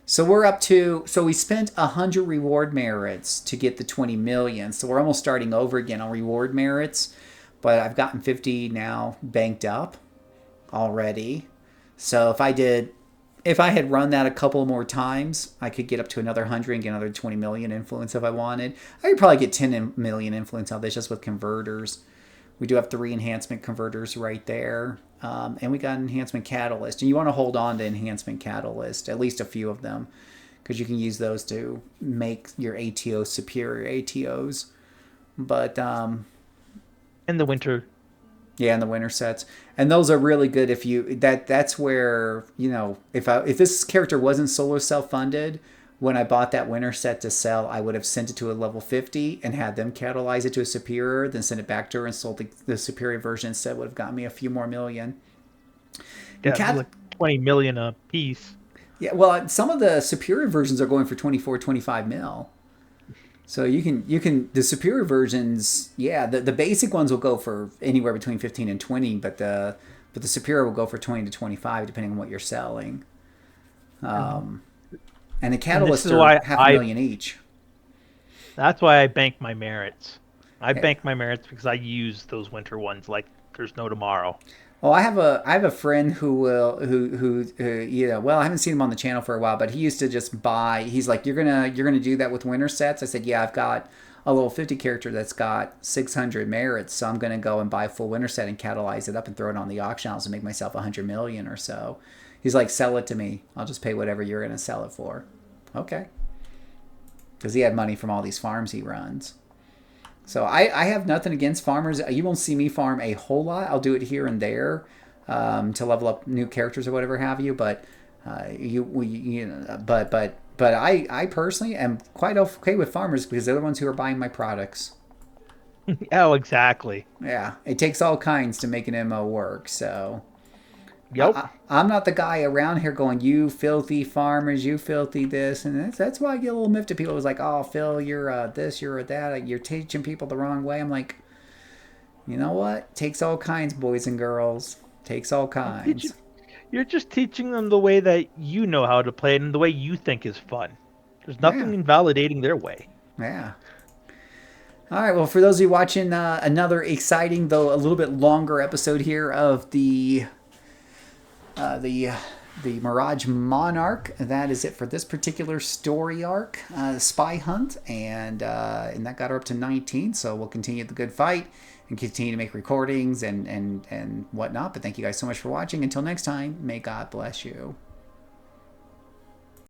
So we're up to... So we spent 100 reward merits to get the 20 million, so we're almost starting over again on reward merits. But I've gotten 50 now banked up already. So if I had run that a couple more times, I could get up to another 100 and get another 20 million influence if I wanted. I could probably get 10 million influence out of this just with converters. We do have 3 enhancement converters right there. And we got an enhancement catalyst. And you want to hold on to enhancement catalyst, at least a few of them, because you can use those to make your ATOs superior ATOs. But... In the winter. Yeah, in the winter sets. And those are really good if you... That's where, you know, if this character wasn't solo self-funded, when I bought that winter set to sell, I would have sent it to a level 50 and had them catalyze it to a superior, then send it back to her and sold the superior version instead. Would have gotten me a few more million. Yeah, like 20 million a piece. Yeah, well, some of the superior versions are going for 24, 25 mil. So you can the superior versions, yeah, the basic ones will go for anywhere between 15 and 20, but the superior will go for 20 to 25 depending on what you're selling. And the catalysts are $500,000 each. That's why I bank my merits. I Yeah. bank my merits because I use those winter ones like there's no tomorrow. Well, I have a friend who will well, I haven't seen him on the channel for a while, but he used to just buy. He's like, you're gonna do that with winter sets. I said, yeah, I've got a level 50 character that's got 600 merits, so I'm gonna go and buy a full winter set and catalyze it up and throw it on the auction house and make myself 100 million or so. He's like, sell it to me. I'll just pay whatever you're gonna sell it for. Okay, because he had money from all these farms he runs. So I have nothing against farmers. You won't see me farm a whole lot. I'll do it here and there to level up new characters or whatever have you. But I personally am quite okay with farmers because they're the ones who are buying my products. Oh, exactly. Yeah, it takes all kinds to make an MO work. So Yep. I'm not the guy around here going, you filthy farmers, you filthy this. And that's why I get a little miffed at people. It's like, oh, Phil, you're this, you're that. You're teaching people the wrong way. I'm like, you know what? Takes all kinds, boys and girls. Takes all kinds. You're just teaching them the way that you know how to play it and the way you think is fun. There's Yeah, nothing invalidating their way. yeah. All right. Well, for those of you watching, another exciting, though a little bit longer episode here of uh, the the Mirage Monarch. That is it for this particular story arc, Spy Hunt, and that got her up to 19. So we'll continue the good fight and continue to make recordings and whatnot. But thank you guys so much for watching. Until next time, may God bless you.